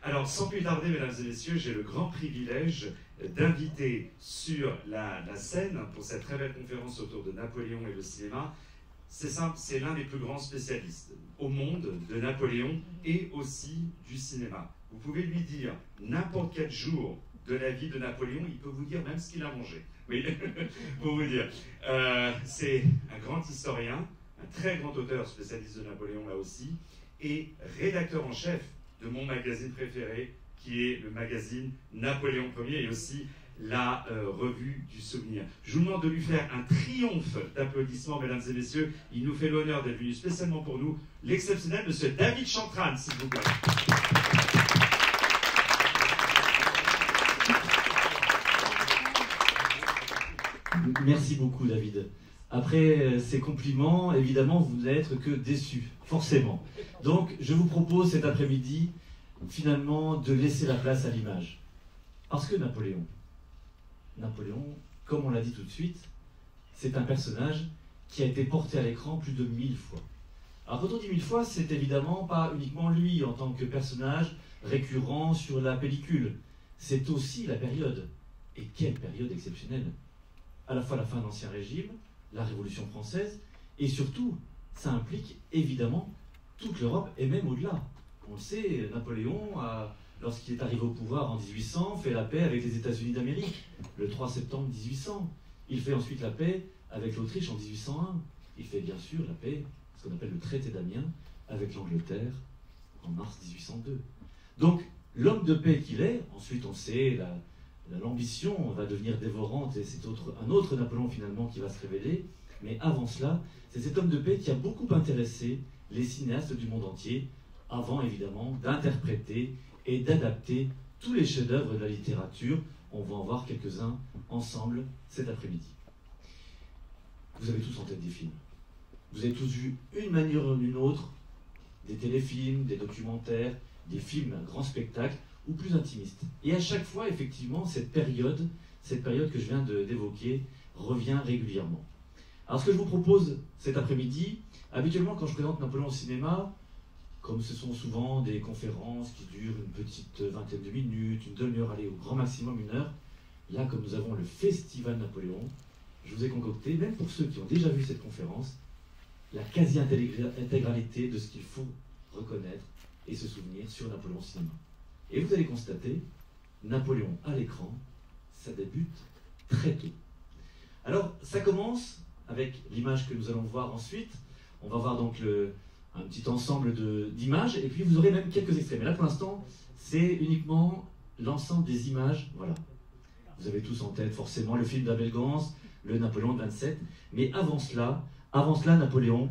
Alors, sans plus tarder, mesdames et messieurs, j'ai le grand privilège d'inviter sur la scène, pour cette très belle conférence autour de Napoléon et le cinéma, c'est simple, c'est l'un des plus grands spécialistes au monde de Napoléon et aussi du cinéma. Vous pouvez lui dire n'importe quel jour de la vie de Napoléon, il peut vous dire même ce qu'il a mangé. Oui, pour vous dire. C'est un grand historien, un très grand auteur spécialiste de Napoléon là aussi, et rédacteur en chef de mon magazine préféré, qui est le magazine Napoléon Ier, et aussi la revue du souvenir. Je vous demande de lui faire un triomphe d'applaudissements, mesdames et messieurs. Il nous fait l'honneur d'être venu spécialement pour nous, l'exceptionnel monsieur David Chantrane, s'il vous plaît. Merci beaucoup, David. Après ces compliments, évidemment, vous n'allez être que déçus, forcément. Donc, je vous propose cet après-midi, finalement, de laisser la place à l'image. Parce que Napoléon, comme on l'a dit tout de suite, c'est un personnage qui a été porté à l'écran plus de 1000 fois. Alors, quand on dit 1000 fois, c'est évidemment pas uniquement lui en tant que personnage récurrent sur la pellicule. C'est aussi la période. Et quelle période exceptionnelle! À la fois la fin de l'Ancien Régime, la Révolution française, et surtout, ça implique évidemment toute l'Europe, et même au-delà. On le sait, Napoléon, lorsqu'il est arrivé au pouvoir en 1800, fait la paix avec les États-Unis d'Amérique, le 3 septembre 1800. Il fait ensuite la paix avec l'Autriche en 1801. Il fait bien sûr la paix, ce qu'on appelle le traité d'Amiens, avec l'Angleterre en mars 1802. Donc, l'homme de paix qu'il est, ensuite on sait, l'ambition va devenir dévorante, et c'est un autre Napoléon finalement qui va se révéler. Mais avant cela, c'est cet homme de paix qui a beaucoup intéressé les cinéastes du monde entier, avant évidemment d'interpréter et d'adapter tous les chefs-d'œuvre de la littérature. On va en voir quelques-uns ensemble cet après-midi. Vous avez tous en tête des films. Vous avez tous vu d'une manière ou d'une autre des téléfilms, des documentaires, des films à grand spectacle, ou plus intimiste. Et à chaque fois, effectivement, cette période que je viens d'évoquer revient régulièrement. Alors ce que je vous propose cet après-midi, habituellement quand je présente Napoléon au cinéma, comme ce sont souvent des conférences qui durent une petite vingtaine de minutes, une demi-heure, allez, au grand maximum une heure, là comme nous avons le Festival Napoléon, je vous ai concocté, même pour ceux qui ont déjà vu cette conférence, la quasi-intégralité de ce qu'il faut reconnaître et se souvenir sur Napoléon au cinéma. Et vous allez constater, Napoléon à l'écran, ça débute très tôt. Alors, ça commence avec l'image que nous allons voir ensuite. On va voir donc un petit ensemble d'images, et puis vous aurez même quelques extraits. Mais là, pour l'instant, c'est uniquement l'ensemble des images. Voilà. Vous avez tous en tête, forcément, le film d'Abel Gance, le Napoléon de 27. Mais avant cela, Napoléon,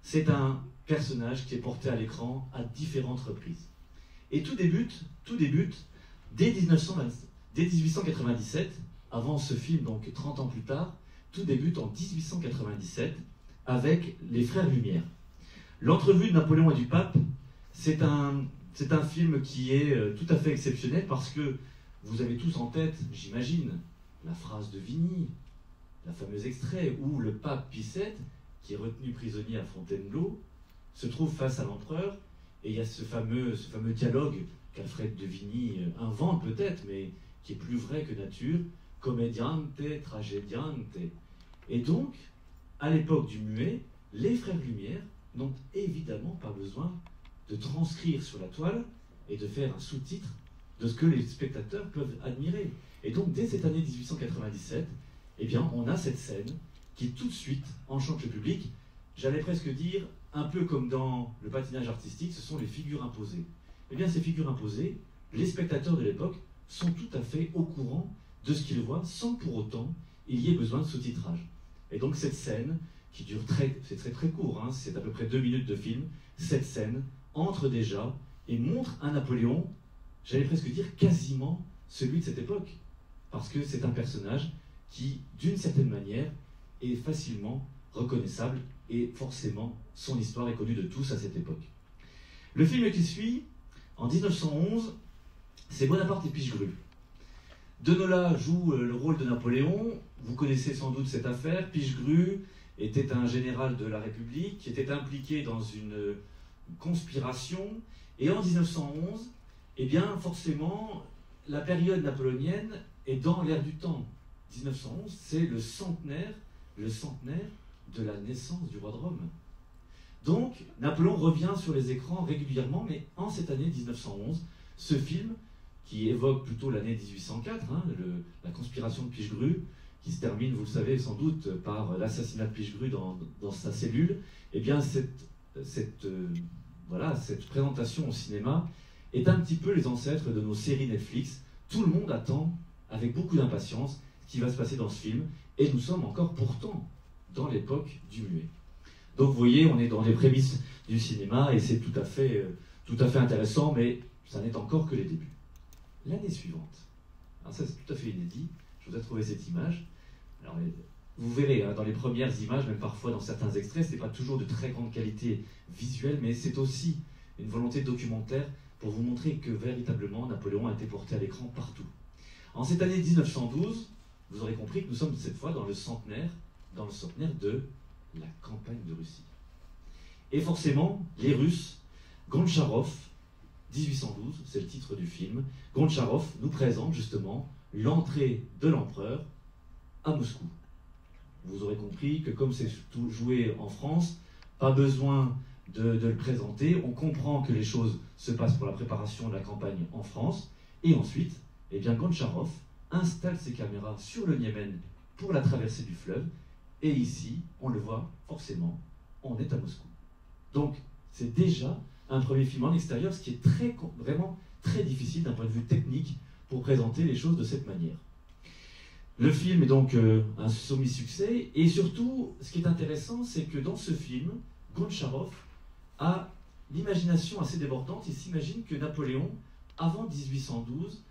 c'est un personnage qui est porté à l'écran à différentes reprises. Et tout débute dès 1897, avant ce film, donc 30 ans plus tard, tout débute en 1897 avec Les Frères Lumière. L'entrevue de Napoléon et du pape, c'est un film qui est tout à fait exceptionnel parce que vous avez tous en tête, j'imagine, la phrase de Vigny, la fameuse extrait où le pape Pie VII, qui est retenu prisonnier à Fontainebleau, se trouve face à l'empereur. Et il y a ce fameux dialogue qu'Alfred de Vigny invente peut-être, mais qui est plus vrai que nature, commediante, tragediante. Et donc, à l'époque du muet, les Frères Lumière n'ont évidemment pas besoin de transcrire sur la toile et de faire un sous-titre de ce que les spectateurs peuvent admirer. Et donc, dès cette année 1897, eh bien, on a cette scène qui tout de suite enchante le public. J'allais presque dire, un peu comme dans le patinage artistique, ce sont les figures imposées. Eh bien, ces figures imposées, les spectateurs de l'époque sont tout à fait au courant de ce qu'ils voient, sans pour autant il y ait besoin de sous-titrage. Et donc cette scène, qui dure c'est très court, hein, c'est à peu près 2 minutes de film, cette scène entre déjà et montre un Napoléon, j'allais presque dire quasiment celui de cette époque. Parce que c'est un personnage qui, d'une certaine manière, est facilement reconnaissable, et forcément, son histoire est connue de tous à cette époque. Le film qui suit, en 1911, c'est Bonaparte et Pichegru. Denola joue le rôle de Napoléon. Vous connaissez sans doute cette affaire. Pichegru était un général de la République qui était impliqué dans une conspiration. Et en 1911, Eh bien, forcément, la période napoléonienne est dans l'air du temps. 1911, c'est le centenaire de la naissance du roi de Rome. Donc, Napoléon revient sur les écrans régulièrement, mais en cette année 1911, ce film, qui évoque plutôt l'année 1804, la conspiration de Pichegru, qui se termine, vous le savez sans doute, par l'assassinat de Pichegru dans sa cellule, eh bien, cette présentation au cinéma est un petit peu les ancêtres de nos séries Netflix. Tout le monde attend avec beaucoup d'impatience ce qui va se passer dans ce film, et nous sommes encore pourtant dans l'époque du muet. Donc vous voyez, on est dans les prémices du cinéma, et c'est tout à fait intéressant, mais ça n'est encore que les débuts. L'année suivante, alors ça c'est tout à fait inédit, je vous ai trouvé cette image. Alors, vous verrez, dans les premières images, même parfois dans certains extraits, ce n'est pas toujours de très grande qualité visuelle, mais c'est aussi une volonté documentaire pour vous montrer que véritablement Napoléon a été porté à l'écran partout. En cette année 1912, vous aurez compris que nous sommes cette fois dans le centenaire de la campagne de Russie. Et forcément, les Russes, Gontcharov, 1812, c'est le titre du film, Gontcharov nous présente justement l'entrée de l'empereur à Moscou. Vous aurez compris que comme c'est tout joué en France, pas besoin de le présenter, on comprend que les choses se passent pour la préparation de la campagne en France, et ensuite, eh bien, Gontcharov installe ses caméras sur le Niémen pour la traversée du fleuve, et ici, on le voit forcément, on est à Moscou. Donc, c'est déjà un premier film en extérieur, ce qui est vraiment très difficile d'un point de vue technique pour présenter les choses de cette manière. Le film est donc un semi-succès, et surtout, ce qui est intéressant, c'est que dans ce film, Gontcharov a l'imagination assez débordante. Il s'imagine que Napoléon, avant 1812,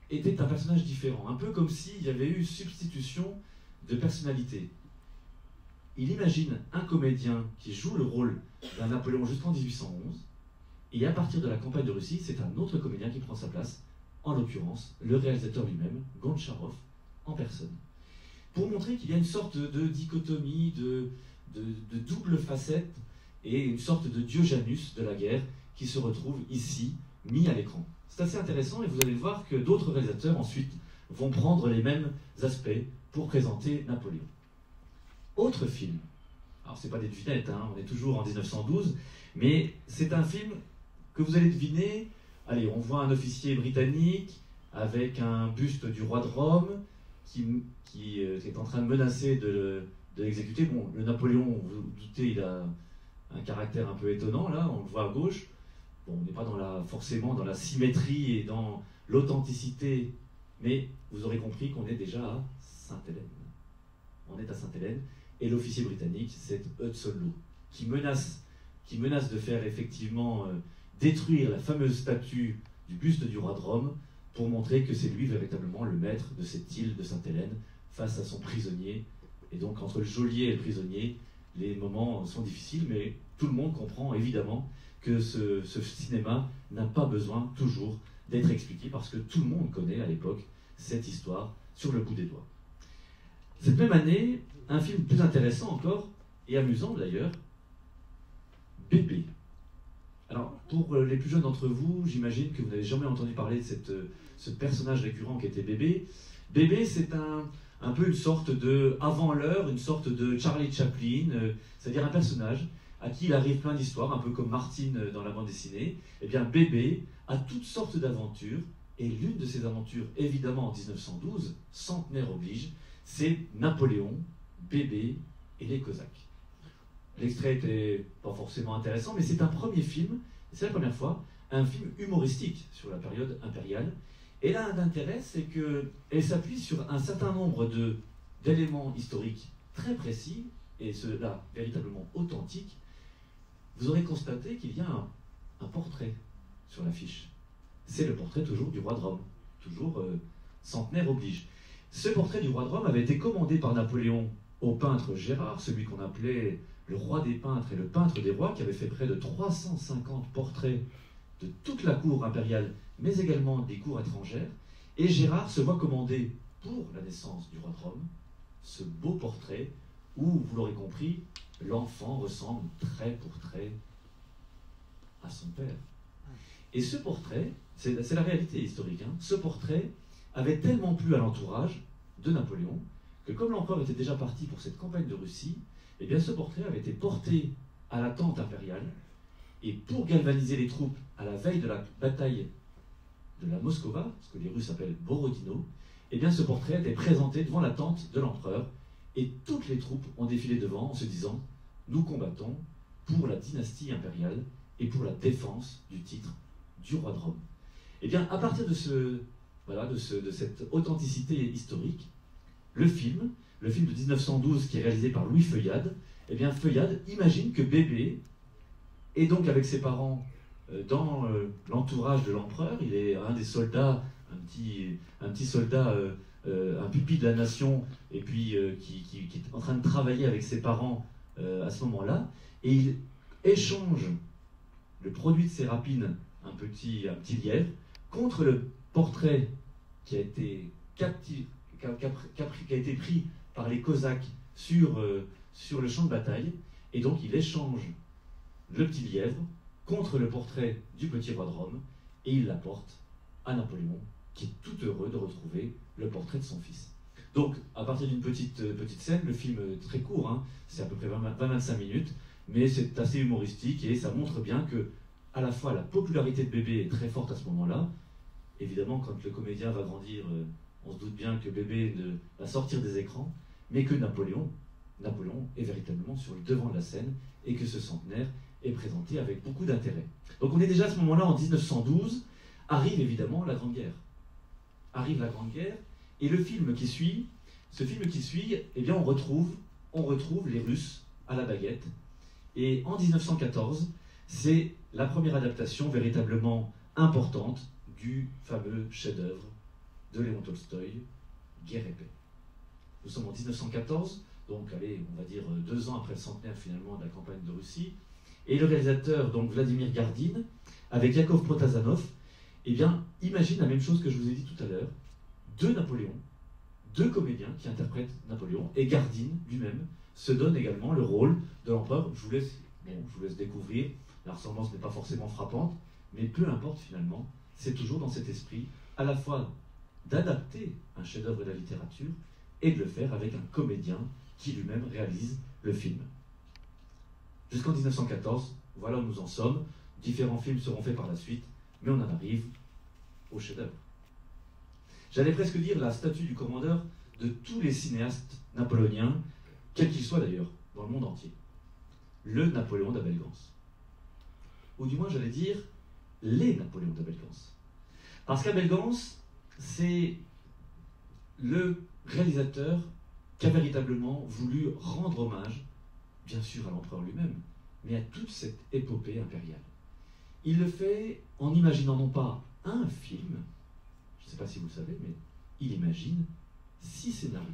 était un personnage différent, un peu comme s'il y avait eu substitution de personnalité. Il imagine un comédien qui joue le rôle d'un Napoléon jusqu'en 1811, et à partir de la campagne de Russie, c'est un autre comédien qui prend sa place, en l'occurrence le réalisateur lui-même, Gontcharov, en personne. Pour montrer qu'il y a une sorte de dichotomie, de double facette, et une sorte de Diojanus de la guerre qui se retrouve ici, mis à l'écran. C'est assez intéressant, et vous allez voir que d'autres réalisateurs ensuite vont prendre les mêmes aspects pour présenter Napoléon. Autre film, alors c'est pas des devinettes, on est toujours en 1912, mais c'est un film que vous allez deviner. Allez, on voit un officier britannique avec un buste du roi de Rome qui est en train de menacer de l'exécuter. Bon, le Napoléon, vous vous doutez, il a un caractère un peu étonnant, là, on le voit à gauche. Bon, on n'est pas forcément dans la symétrie et dans l'authenticité, mais vous aurez compris qu'on est déjà à Sainte-Hélène. On est à Sainte-Hélène, et l'officier britannique, c'est Hudson Lowe, qui menace de faire effectivement détruire la fameuse statue du buste du roi de Rome pour montrer que c'est lui véritablement le maître de cette île de Sainte-Hélène face à son prisonnier. Et donc entre le geôlier et le prisonnier, les moments sont difficiles, mais tout le monde comprend évidemment que ce cinéma n'a pas besoin toujours d'être expliqué, parce que tout le monde connaît à l'époque cette histoire sur le bout des doigts. Cette même année, un film plus intéressant encore, et amusant d'ailleurs, Bébé. Alors, pour les plus jeunes d'entre vous, j'imagine que vous n'avez jamais entendu parler de ce personnage récurrent qui était Bébé. Bébé, c'est un peu une sorte de, avant l'heure, une sorte de Charlie Chaplin, c'est-à-dire un personnage à qui il arrive plein d'histoires, un peu comme Martine dans la bande dessinée. Eh bien, Bébé a toutes sortes d'aventures, et l'une de ces aventures, évidemment en 1912, centenaire oblige, c'est Napoléon, Bébé et les Cosaques. L'extrait n'était pas forcément intéressant, mais c'est un premier film, c'est la première fois, un film humoristique sur la période impériale. Et là, l'intérêt, c'est qu'elle s'appuie sur un certain nombre d'éléments historiques très précis, et ceux-là véritablement authentiques. Vous aurez constaté qu'il y a un portrait sur l'affiche. C'est le portrait toujours du roi de Rome, toujours centenaire oblige. Ce portrait du roi de Rome avait été commandé par Napoléon au peintre Gérard, celui qu'on appelait le roi des peintres et le peintre des rois, qui avait fait près de 350 portraits de toute la cour impériale, mais également des cours étrangères. Et Gérard se voit commander, pour la naissance du roi de Rome, ce beau portrait où, vous l'aurez compris, l'enfant ressemble trait pour trait à son père. Et ce portrait, c'est la réalité historique, hein, ce portrait avait tellement plu à l'entourage de Napoléon que comme l'empereur était déjà parti pour cette campagne de Russie, eh bien ce portrait avait été porté à la tente impériale, et pour galvaniser les troupes à la veille de la bataille de la Moskova, ce que les Russes appellent Borodino, eh bien ce portrait a été présenté devant la tente de l'empereur, et toutes les troupes ont défilé devant en se disant « Nous combattons pour la dynastie impériale et pour la défense du titre du roi de Rome ». Eh bien, à partir de cette authenticité historique, le film de 1912 qui est réalisé par Louis Feuillade, eh bien Feuillade imagine que Bébé est donc avec ses parents dans l'entourage de l'empereur. Il est un des soldats, un petit soldat, un pupille de la nation, et puis qui est en train de travailler avec ses parents à ce moment-là, et il échange le produit de ses rapines, un petit lièvre, contre le portrait qui a été pris par les Cosaques sur le champ de bataille, et donc il échange le petit lièvre contre le portrait du petit roi de Rome, et il l'apporte à Napoléon, qui est tout heureux de retrouver le portrait de son fils. Donc, à partir d'une petite scène, le film est très court, hein, c'est à peu près 20-25 minutes, mais c'est assez humoristique, et ça montre bien que, à la fois, la popularité de Bébé est très forte à ce moment-là. Évidemment, quand le comédien va grandir, on se doute bien que Bébé va sortir des écrans, mais que Napoléon est véritablement sur le devant de la scène, et que ce centenaire est présenté avec beaucoup d'intérêt. Donc on est déjà à ce moment-là, en 1912, arrive évidemment la Grande Guerre. Arrive la Grande Guerre, et le film qui suit, eh bien on retrouve les Russes à la baguette. Et en 1914, c'est la première adaptation véritablement importante du fameux chef-d'œuvre de Léon Tolstoï, Guerre et paix. Nous sommes en 1914, donc allez, on va dire 2 ans après le centenaire finalement de la campagne de Russie, et le réalisateur, donc Vladimir Gardine, avec Yakov Protazanov, eh bien, imagine la même chose que je vous ai dit tout à l'heure, 2 Napoléons, 2 comédiens qui interprètent Napoléon, et Gardine lui-même se donne également le rôle de l'empereur. Je vous laisse découvrir, la ressemblance n'est pas forcément frappante, mais peu importe finalement, c'est toujours dans cet esprit, à la fois d'adapter un chef-d'œuvre de la littérature, et de le faire avec un comédien qui lui-même réalise le film. Jusqu'en 1914, voilà où nous en sommes. Différents films seront faits par la suite, mais on en arrive au chef-d'œuvre. J'allais presque dire la statue du commandeur de tous les cinéastes napoléoniens, quels qu'ils soient d'ailleurs, dans le monde entier. Le Napoléon d'Abel Gance. Ou du moins, j'allais dire, les Napoléons d'Abel Gance. Parce qu'Abel Gance, c'est le réalisateur qui a véritablement voulu rendre hommage, bien sûr à l'empereur lui-même, mais à toute cette épopée impériale. Il le fait en imaginant non pas un film, je ne sais pas si vous le savez, mais il imagine 6 scénarios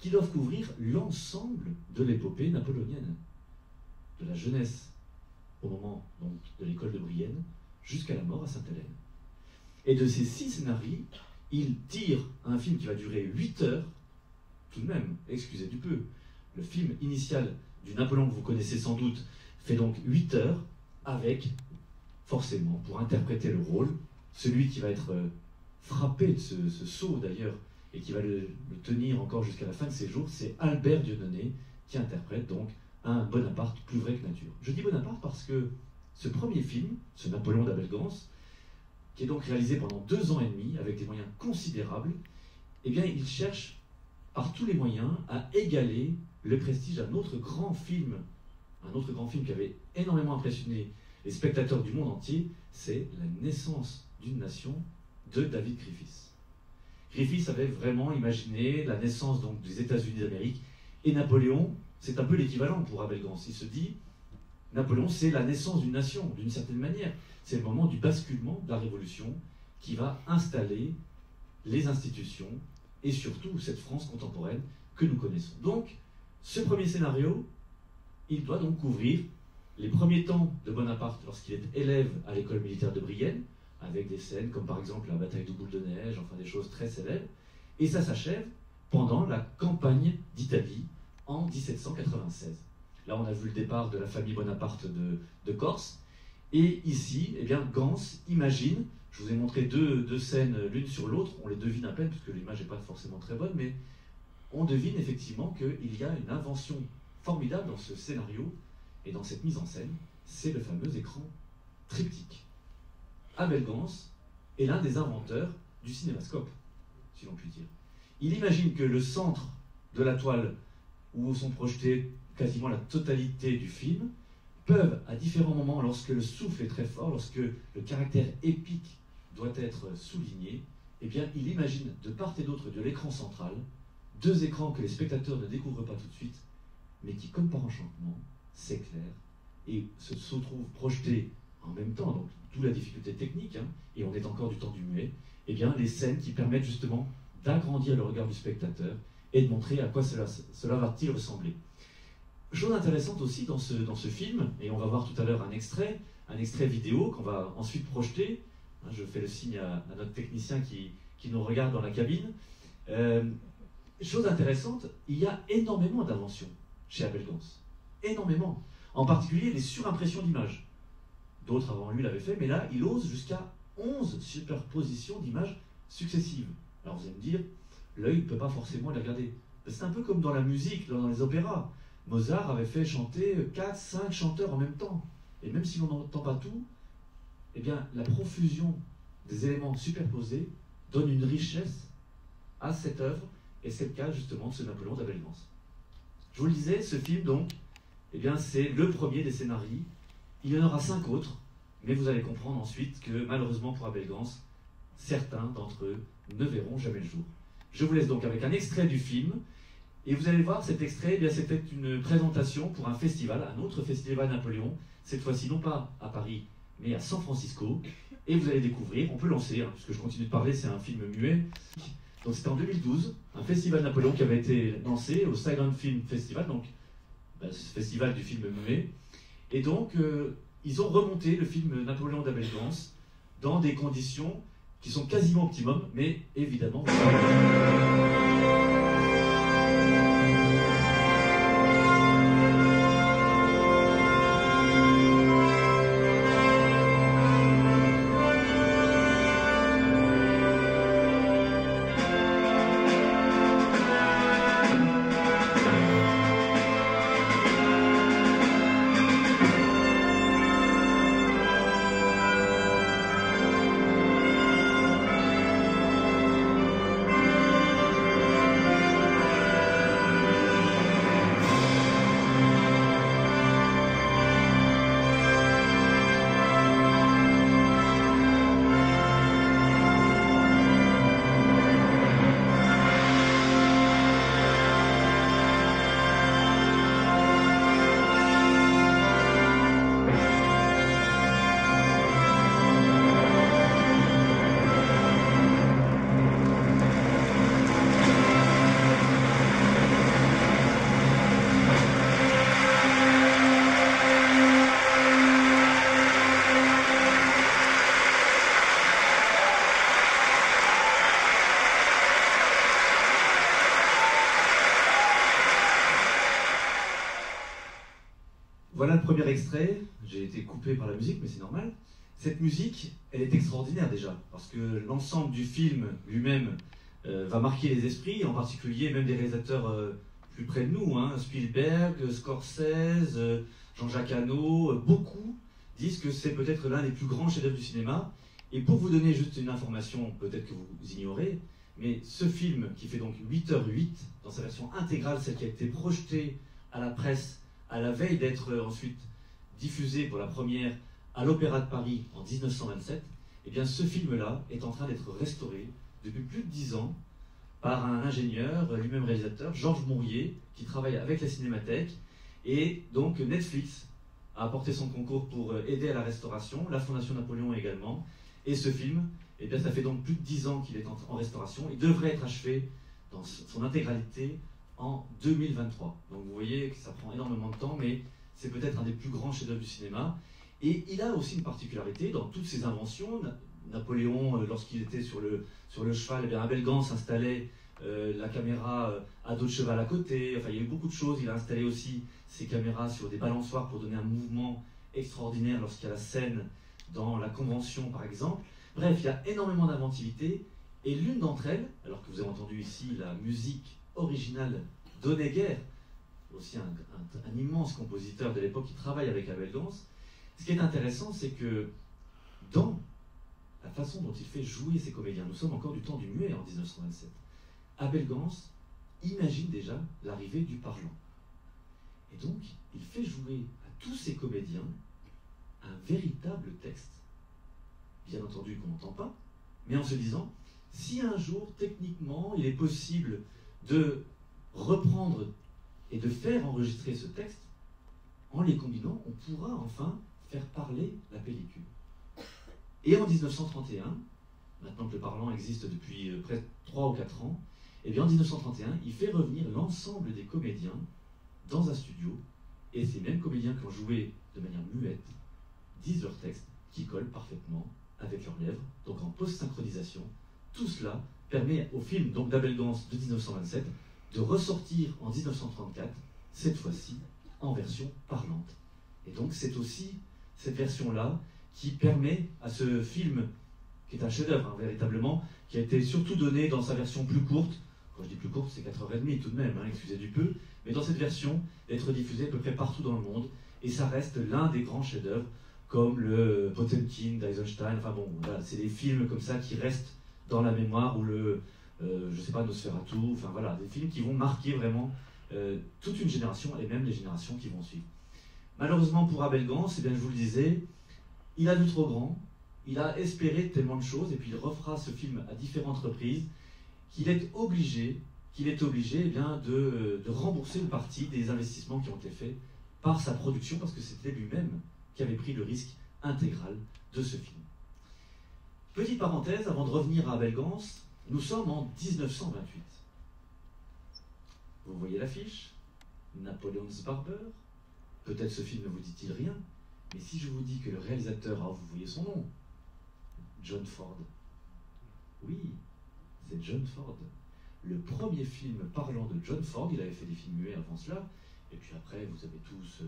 qui doivent couvrir l'ensemble de l'épopée napoléonienne, de la jeunesse au moment donc, de l'école de Brienne jusqu'à la mort à Sainte-Hélène. Et de ces 6 scénarios, il tire un film qui va durer 8 heures, tout de même, excusez du peu. Le film initial du Napoléon que vous connaissez sans doute fait donc 8 heures, avec, forcément, pour interpréter le rôle, celui qui va être frappé de ce sceau d'ailleurs, et qui va le tenir encore jusqu'à la fin de ses jours, c'est Albert Dieudonné, qui interprète donc un Bonaparte plus vrai que nature. Je dis Bonaparte parce que ce premier film, ce Napoléon d'Abel Gance, qui est donc réalisé pendant 2 ans et demi, avec des moyens considérables, eh bien il cherche par tous les moyens à égaler le prestige d'un autre grand film, qui avait énormément impressionné les spectateurs du monde entier, c'est La naissance d'une nation de David Griffiths. Griffiths avait vraiment imaginé la naissance donc, des États-Unis d'Amérique, et Napoléon, c'est un peu l'équivalent pour Abel Gance. Il se dit, Napoléon, c'est la naissance d'une nation, d'une certaine manière. C'est le moment du basculement de la Révolution qui va installer les institutions et surtout cette France contemporaine que nous connaissons. Donc, ce premier scénario, il doit donc couvrir les premiers temps de Bonaparte lorsqu'il est élève à l'école militaire de Brienne, avec des scènes comme par exemple la bataille de Boule de Neige, enfin des choses très célèbres, et ça s'achève pendant la campagne d'Italie en 1796. Là, on a vu le départ de la famille Bonaparte de Corse, Et ici, eh bien, Gans imagine, je vous ai montré deux scènes l'une sur l'autre, on les devine à peine, parce que l'image n'est pas forcément très bonne, mais on devine effectivement qu'il y a une invention formidable dans ce scénario et dans cette mise en scène, c'est le fameux écran triptyque. Abel Gans est l'un des inventeurs du cinémascope, si l'on peut dire. Il imagine que le centre de la toile, où sont projetées quasiment la totalité du film, peuvent, à différents moments, lorsque le souffle est très fort, lorsque le caractère épique doit être souligné, eh bien, il imagine de part et d'autre de l'écran central, deux écrans que les spectateurs ne découvrent pas tout de suite, mais qui, comme par enchantement, s'éclairent et se trouvent projetés en même temps, donc d'où la difficulté technique, hein, et on est encore du temps du muet, eh bien, les scènes qui permettent justement d'agrandir le regard du spectateur et de montrer à quoi cela va-t-il ressembler. Chose intéressante aussi dans ce film, et on va voir tout à l'heure un extrait vidéo qu'on va ensuite projeter. Je fais le signe à notre technicien qui nous regarde dans la cabine. Chose intéressante, il y a énormément d'inventions chez Abel Gans. Énormément. En particulier les surimpressions d'images. D'autres avant lui l'avaient fait, mais là, il ose jusqu'à 11 superpositions d'images successives. Alors vous allez me dire, l'œil ne peut pas forcément les regarder. C'est un peu comme dans la musique, dans les opéras. Mozart avait fait chanter 4-5 chanteurs en même temps. Et même si on n'entend pas tout, eh bien, la profusion des éléments superposés donne une richesse à cette œuvre, et c'est le cas justement de ce Napoléon d'Abel Gans. Je vous le disais, ce film, donc, eh bien, c'est le premier des scénarios. Il y en aura 5 autres, mais vous allez comprendre ensuite que, malheureusement pour Abel Gans, certains d'entre eux ne verront jamais le jour. Je vous laisse donc avec un extrait du film, et vous allez voir, cet extrait, eh bien, c'était une présentation pour un festival, un autre festival Napoléon, cette fois-ci non pas à Paris, mais à San Francisco, et vous allez découvrir, on peut lancer, hein, puisque je continue de parler, c'est un film muet. Donc c'était en 2012, un festival Napoléon qui avait été lancé au Silent Film Festival, donc ce festival du film muet, et donc ils ont remonté le film Napoléon d'Abel Gans dans des conditions qui sont quasiment optimum, mais évidemment... Voilà le premier extrait, j'ai été coupé par la musique, mais c'est normal. Cette musique, elle est extraordinaire déjà, parce que l'ensemble du film lui-même va marquer les esprits, en particulier même des réalisateurs plus près de nous, hein, Spielberg, Scorsese, Jean-Jacques Hano, beaucoup disent que c'est peut-être l'un des plus grands chefs-d'œuvre du cinéma. Et pour vous donner juste une information, peut-être que vous ignorez, mais ce film qui fait donc 8h08, dans sa version intégrale, celle qui a été projetée à la presse à la veille d'être ensuite diffusé pour la première à l'Opéra de Paris en 1927, eh bien ce film-là est en train d'être restauré depuis plus de 10 ans par un ingénieur, lui-même réalisateur, Georges Mourier, qui travaille avec la Cinémathèque, et donc Netflix a apporté son concours pour aider à la restauration, la Fondation Napoléon également, et ce film, eh bien, ça fait donc plus de 10 ans qu'il est en restauration, il devrait être achevé dans son intégralité en 2023. Donc vous voyez que ça prend énormément de temps, mais c'est peut-être un des plus grands chefs-d'œuvre du cinéma. Et il a aussi une particularité dans toutes ses inventions. Napoléon, lorsqu'il était sur le cheval, eh bien Abel Gans installait la caméra à dos de cheval à côté. Enfin, il y a eu beaucoup de choses. Il a installé aussi ses caméras sur des balançoires pour donner un mouvement extraordinaires lorsqu'il y a la scène dans la Convention, par exemple. Bref, il y a énormément d'inventivité, et l'une d'entre elles, alors que vous avez entendu ici la musique originale d'Honegger, aussi un immense compositeur de l'époque qui travaille avec Abel Gance, ce qui est intéressant, c'est que dans la façon dont il fait jouer ses comédiens, nous sommes encore du temps du muet en 1927, Abel Gance imagine déjà l'arrivée du parlant. Et donc, il fait jouer à tous ses comédiens un véritable texte, bien entendu qu'on n'entend pas, mais en se disant, si un jour, techniquement, il est possible de reprendre et de faire enregistrer ce texte, en les combinant, on pourra enfin faire parler la pellicule. Et en 1931, maintenant que le parlant existe depuis presque 3 ou 4 ans, et bien en 1931, il fait revenir l'ensemble des comédiens dans un studio, et ces mêmes comédiens qui ont joué de manière muette disent leur texte qui colle parfaitement avec leurs lèvres, donc en post-synchronisation. Tout cela permet au film d'Abel Gance de 1927 de ressortir en 1934, cette fois-ci en version parlante. Et donc c'est aussi cette version-là qui permet à ce film, qui est un chef-d'œuvre véritablement, qui a été surtout donné dans sa version plus courte, quand je dis plus courte c'est 4h30 tout de même, excusez du peu, mais dans cette version d'être diffusé à peu près partout dans le monde, et ça reste l'un des grands chefs-d'œuvre, comme le Potemkin d'Eisenstein, enfin bon, voilà, c'est des films comme ça qui restent dans la mémoire, ou je sais pas, Nosferatu, enfin voilà, des films qui vont marquer vraiment toute une génération, et même les générations qui vont suivre. Malheureusement pour Abel Gance, eh bien, je vous le disais, il a vu trop grand, il a espéré tellement de choses, et puis il refera ce film à différentes reprises, qu'il est obligé eh bien, de rembourser une partie des investissements qui ont été faits par sa production, parce que c'était lui-même qui avait pris le risque intégral de ce film. Petite parenthèse, avant de revenir à Abel Gance, nous sommes en 1928. Vous voyez l'affiche, Napoleon's Barber. Peut-être ce film ne vous dit-il rien, mais si je vous dis que le réalisateur, alors vous voyez son nom, John Ford. Oui, c'est John Ford. Le premier film parlant de John Ford, il avait fait des films muets avant cela, et puis après, vous avez tous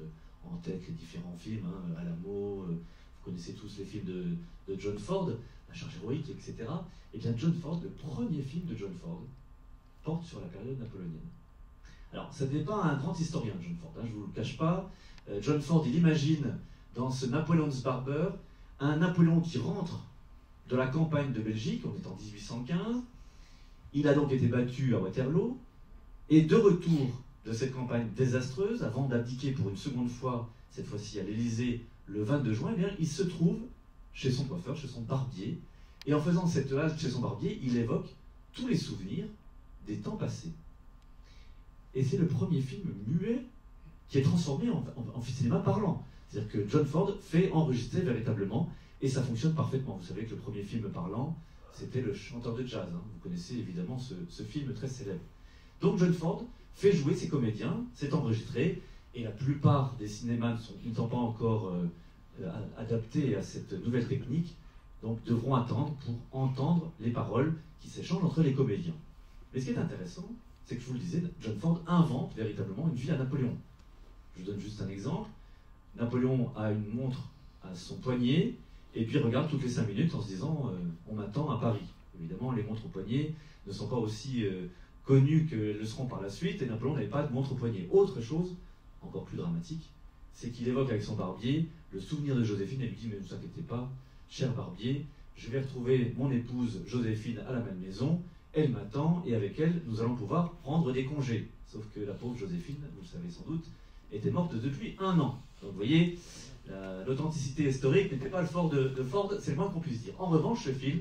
en tête les différents films, Alamo, vous connaissez tous les films de John Ford, La Charge héroïque, etc. Et bien John Ford, le premier film de John Ford, porte sur la période napoléonienne. Alors, ça n'est pas un grand historien, John Ford, je ne vous le cache pas. John Ford, il imagine dans ce Napoleon's Barber un Napoléon qui rentre de la campagne de Belgique, on est en 1815, il a donc été battu à Waterloo, et de retour de cette campagne désastreuse, avant d'abdiquer pour une seconde fois, cette fois-ci à l'Élysée, le 22 juin, eh bien, il se trouve chez son coiffeur, chez son barbier, et en faisant cette halte chez son barbier, il évoque tous les souvenirs des temps passés. Et c'est le premier film muet qui est transformé en cinéma parlant. C'est-à-dire que John Ford fait enregistrer véritablement, et ça fonctionne parfaitement. Vous savez que le premier film parlant, c'était Le Chanteur de Jazz. Vous connaissez évidemment ce film très célèbre. Donc John Ford fait jouer ses comédiens, c'est enregistré, et la plupart des cinémas n'étant pas encore adaptés à cette nouvelle technique, donc devront attendre pour entendre les paroles qui s'échangent entre les comédiens. Mais ce qui est intéressant, c'est que je vous le disais, John Ford invente véritablement une vie à Napoléon. Je vous donne juste un exemple. Napoléon a une montre à son poignet, et puis regarde toutes les 5 minutes en se disant on m'attend à Paris. Évidemment, les montres au poignet ne sont pas aussi connues qu'elles le seront par la suite, et Napoléon n'avait pas de montre au poignet. Autre chose, encore plus dramatique, c'est qu'il évoque avec son barbier le souvenir de Joséphine, et lui dit mais ne vous inquiétez pas, cher barbier, je vais retrouver mon épouse Joséphine à la même maison, elle m'attend, et avec elle, nous allons pouvoir prendre des congés. Sauf que la pauvre Joséphine, vous le savez sans doute, était morte depuis 1 an. Donc vous voyez, l'authenticité historique n'était pas le fort de Ford, c'est le moins qu'on puisse dire. En revanche, ce film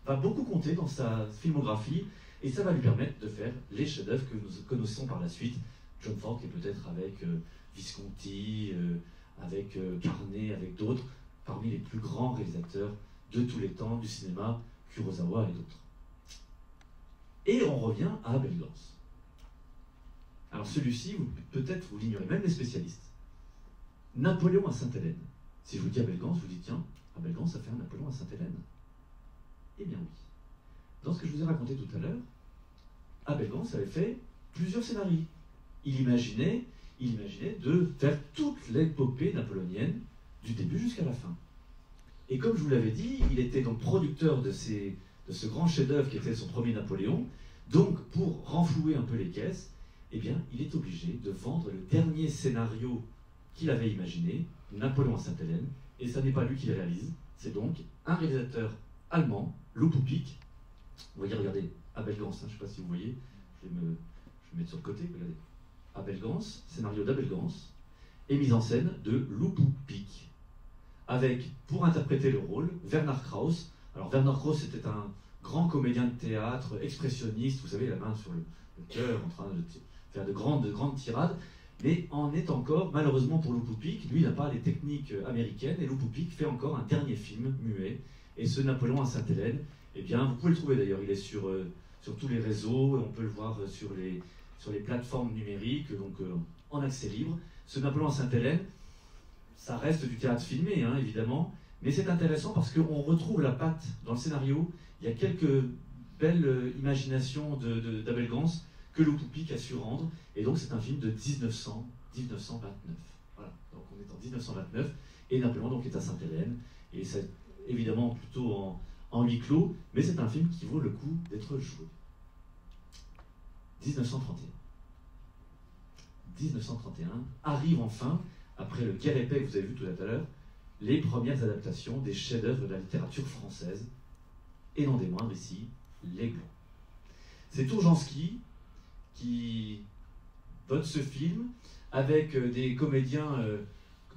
va beaucoup compter dans sa filmographie, et ça va lui permettre de faire les chefs-d'œuvre que nous connaissons par la suite. John Ford, qui est peut-être avec Visconti, avec Carnet, avec d'autres, parmi les plus grands réalisateurs de tous les temps du cinéma, Kurosawa et d'autres. Et on revient à Abel Gance. Alors celui-ci, peut-être vous l'ignorez, même les spécialistes. Napoléon à Sainte-Hélène. Si je vous dis Abel Gance, vous dites tiens, Abel Gance a fait un Napoléon à Sainte-Hélène. Eh bien oui. Dans ce que je vous ai raconté tout à l'heure, Abel Gance avait fait plusieurs scénarios. Il imaginait de faire toute l'épopée napoléonienne du début jusqu'à la fin. Et comme je vous l'avais dit, il était donc producteur de ce grand chef-d'œuvre qui était son premier Napoléon. Donc, pour renflouer un peu les caisses, eh bien, il est obligé de vendre le dernier scénario qu'il avait imaginé, Napoléon à Sainte-Hélène, et ça n'est pas lui qui le réalise, c'est donc un réalisateur allemand, Lupupik. Vous voyez, regardez, Abel Gance, je ne sais pas si vous voyez, je vais me mettre sur le côté, regardez. Abel Gance, scénario d'Abel Gance, et mise en scène de Lupupik, avec, pour interpréter le rôle, Werner Krauss. Alors Werner Krauss était un grand comédien de théâtre, expressionniste, vous savez, la main sur le cœur, en train de faire de grandes tirades, mais en est encore, malheureusement pour Lupupik, lui n'a pas les techniques américaines, et Lupupik fait encore un dernier film muet, et ce Napoléon à Sainte-Hélène, eh bien, vous pouvez le trouver d'ailleurs, il est sur tous les réseaux, on peut le voir sur les plateformes numériques, donc en accès libre. Ce Napoléon à Sainte-Hélène, ça reste du théâtre filmé, hein, évidemment, mais c'est intéressant parce qu'on retrouve la patte dans le scénario. Il y a quelques belles imaginations d'Abel Gance que Lupupik a su rendre, et donc c'est un film de 1929. Voilà, donc on est en 1929, et Napoléon donc est à Sainte-Hélène, et c'est évidemment plutôt en huis clos, mais c'est un film qui vaut le coup d'être joué. 1931. 1931 arrive enfin, après le Guerre épais que vous avez vu tout à l'heure, les premières adaptations des chefs-d'œuvre de la littérature française, et non des moindres ici, L'Aiglon. C'est Tourjansky qui vote ce film avec des comédiens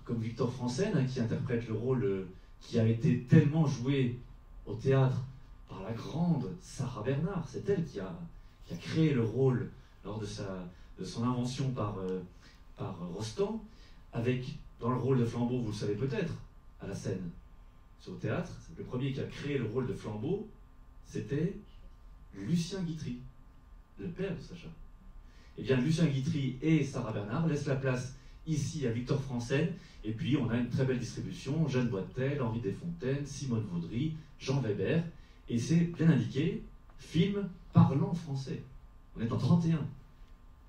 comme Victor Franssen, hein, qui interprète le rôle qui a été tellement joué au théâtre par la grande Sarah Bernhardt. C'est elle qui a créé le rôle lors de son invention par Rostand, avec, dans le rôle de Flambeau, vous le savez peut-être, à la scène, au théâtre, le premier qui a créé le rôle de Flambeau, c'était Lucien Guitry, le père de Sacha. Eh bien, Lucien Guitry et Sarah Bernhardt laissent la place ici à Victor Franssen, et puis on a une très belle distribution, Jeanne Boitel, Henri Desfontaines, Simone Vaudry, Jean Weber, et c'est bien indiqué, film parlant français. On est en 31.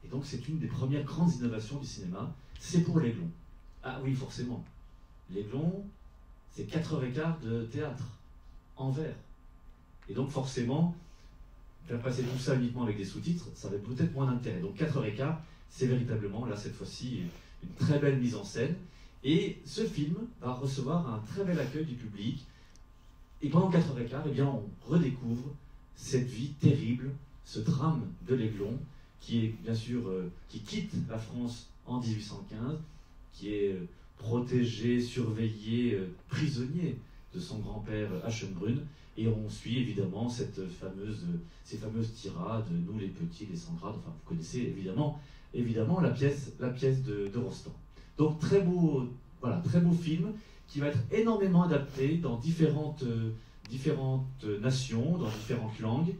Et donc c'est une des premières grandes innovations du cinéma, c'est pour L'Aiglon. Ah oui, forcément. L'Aiglon, c'est 4h15 de théâtre, en vers. Et donc forcément, faire passer tout ça uniquement avec des sous-titres, ça avait peut-être moins d'intérêt. Donc 4h15, c'est véritablement, là cette fois-ci, une très belle mise en scène. Et ce film va recevoir un très bel accueil du public. Et pendant 4h15, eh bien, on redécouvre cette vie terrible, ce drame de L'Aiglon, qui est bien sûr, qui quitte la France en 1815, qui est protégé, surveillé, prisonnier de son grand-père Aschenbrunn, et on suit évidemment ces fameuses tirades, nous les petits, les sans grade, enfin vous connaissez évidemment la pièce de Rostand. Donc très beau film qui va être énormément adapté dans différentes nations, dans différentes langues.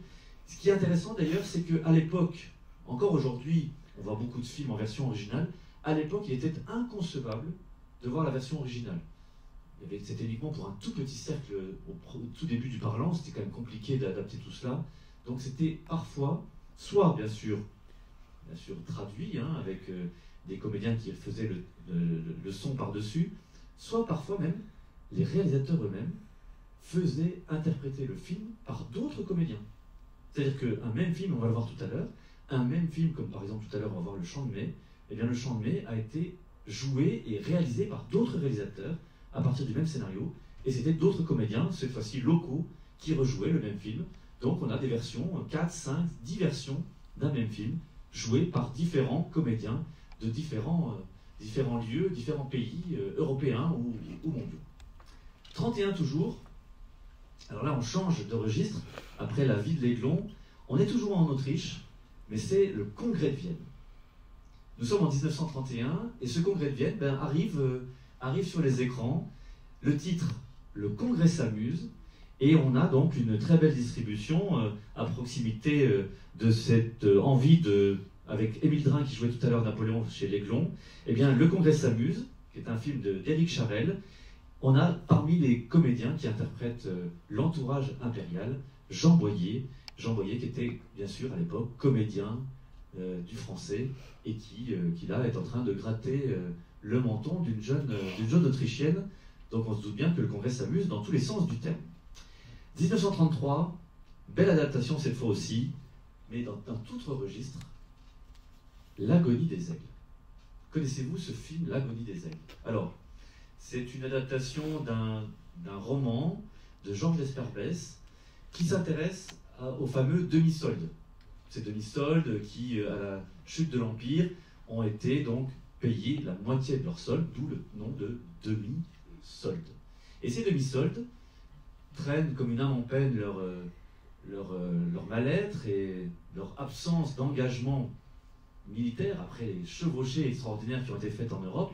Ce qui est intéressant d'ailleurs, c'est qu'à l'époque, encore aujourd'hui, on voit beaucoup de films en version originale, à l'époque il était inconcevable de voir la version originale. C'était uniquement pour un tout petit cercle au tout début du parlant, c'était quand même compliqué d'adapter tout cela. Donc c'était parfois, soit bien sûr traduit, hein, avec des comédiens qui faisaient le son par-dessus, soit parfois même les réalisateurs eux-mêmes faisaient interpréter le film par d'autres comédiens. C'est-à-dire qu'un même film, on va le voir tout à l'heure, un même film, comme par exemple tout à l'heure on va voir Le Chant de Mai, eh bien Le Chant de Mai a été joué et réalisé par d'autres réalisateurs à partir du même scénario, et c'était d'autres comédiens, cette fois-ci locaux, qui rejouaient le même film. Donc on a des versions, 4, 5, 10 versions d'un même film, jouées par différents comédiens de différents lieux, différents pays européens ou mondiaux. 31 toujours, alors là on change de registre, après la vie de L'Aiglon, on est toujours en Autriche, mais c'est le Congrès de Vienne. Nous sommes en 1931, et ce Congrès de Vienne arrive sur les écrans. Le titre, Le Congrès s'amuse, et on a donc une très belle distribution à proximité de cette envie avec Émile Drin qui jouait tout à l'heure Napoléon chez L'Aiglon. Eh bien, Le Congrès s'amuse, qui est un film d'Éric Charel. On a parmi les comédiens qui interprètent l'entourage impérial, Jean Boyer qui était bien sûr à l'époque comédien du français et qui là est en train de gratter le menton d'une jeune Autrichienne Donc on se doute bien que le Congrès s'amuse dans tous les sens du terme. 1933, belle adaptation cette fois aussi, mais dans tout autre registre, L'Agonie des aigles. Connaissez-vous ce film, L'Agonie des aigles? Alors, c'est une adaptation d'un roman de Georges Lesperbès qui s'intéresse au fameux demi-solde. Ces demi-soldes qui, à la chute de l'Empire, ont été donc payés la moitié de leur solde, d'où le nom de demi-solde. Et ces demi-soldes traînent comme une âme en peine leur mal-être et leur absence d'engagement militaire après les chevauchées extraordinaires qui ont été faites en Europe.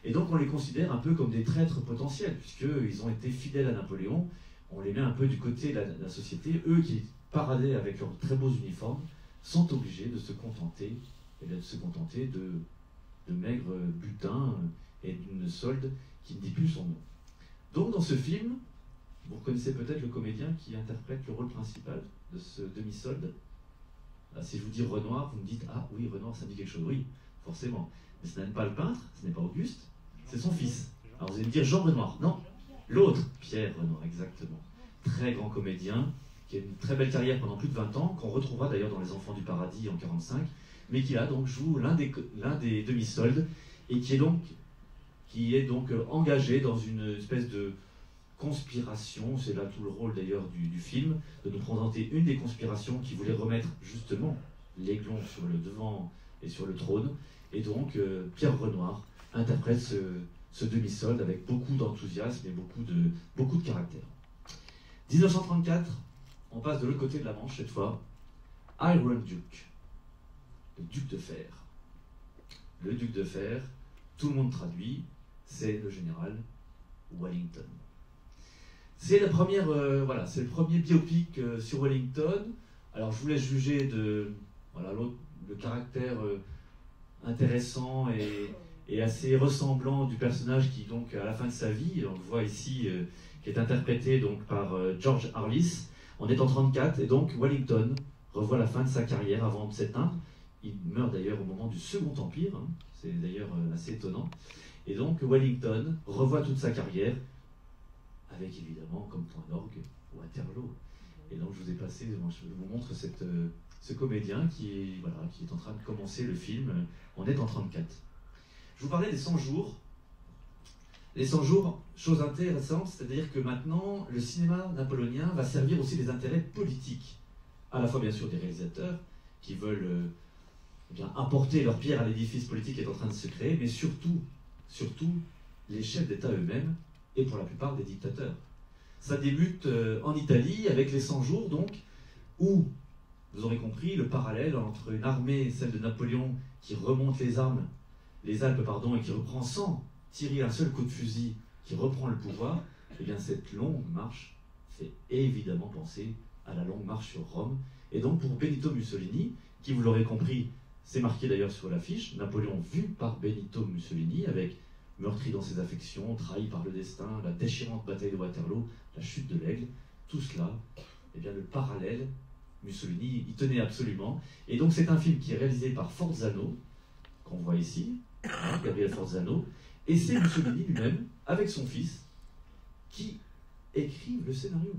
Et donc on les considère un peu comme des traîtres potentiels, puisqu'ils ont été fidèles à Napoléon. On les met un peu du côté de la société. Eux qui paradaient avec leurs très beaux uniformes sont obligés de se contenter, de maigres butins et d'une solde qui ne dit plus son nom. Donc dans ce film, vous reconnaissez peut-être le comédien qui interprète le rôle principal de ce demi-solde. Si je vous dis Renoir, vous me dites « Ah oui, Renoir, ça me dit quelque chose. » Oui, forcément. Mais ce n'est pas le peintre, ce n'est pas Auguste, c'est son fils. Alors vous allez me dire Jean Renoir. Non, l'autre, Pierre Renoir, exactement. Très grand comédien, qui a une très belle carrière pendant plus de 20 ans, qu'on retrouvera d'ailleurs dans Les Enfants du Paradis en 1945, mais qui là donc joue l'un des demi-soldes, et qui est donc engagé dans une espèce de conspiration, c'est là tout le rôle d'ailleurs du film, de nous présenter une des conspirations qui voulait remettre justement l'aiglon sur le devant et sur le trône. Et donc Pierre Renoir interprète ce demi-solde avec beaucoup d'enthousiasme et beaucoup de caractère. 1934, on passe de l'autre côté de la Manche cette fois. Iron Duke, le duc de fer. Le duc de fer, tout le monde traduit, c'est le général Wellington. C'est le premier biopic sur Wellington. Alors je vous laisse juger le caractère intéressant et assez ressemblant du personnage qui donc à la fin de sa vie, on le voit ici, qui est interprété donc par George Arliss. On est en 1934 et donc Wellington revoit la fin de sa carrière avant de s'éteindre. Il meurt d'ailleurs au moment du Second Empire, hein. C'est d'ailleurs assez étonnant. Et donc Wellington revoit toute sa carrière avec évidemment comme point d'orgue Waterloo. Et donc je vous ai passé, je vous montre ce comédien qui est en train de commencer le film. On est en 1934. Je vous parlais des 100 jours. Les 100 jours, chose intéressante, c'est-à-dire que maintenant, le cinéma napoléonien va servir aussi des intérêts politiques. À la fois, bien sûr, des réalisateurs qui veulent apporter leur pierre à l'édifice politique qui est en train de se créer, mais surtout, les chefs d'État eux-mêmes, et pour la plupart des dictateurs. Ça débute en Italie, avec les 100 jours, donc, où, vous aurez compris, le parallèle entre une armée, celle de Napoléon, qui remonte les Alpes, et qui reprend sans tirer un seul coup de fusil, qui reprend le pouvoir, et bien cette longue marche fait évidemment penser à la longue marche sur Rome. Et donc pour Benito Mussolini, qui vous l'aurez compris, c'est marqué d'ailleurs sur l'affiche, Napoléon vu par Benito Mussolini, avec meurtri dans ses affections, trahi par le destin, la déchirante bataille de Waterloo, la chute de l'Aigle, tout cela, eh bien le parallèle, Mussolini y tenait absolument. Et donc c'est un film qui est réalisé par Forzano, qu'on voit ici, Gabriel Forzano, et c'est Mussolini lui-même, avec son fils, qui écrivent le scénario.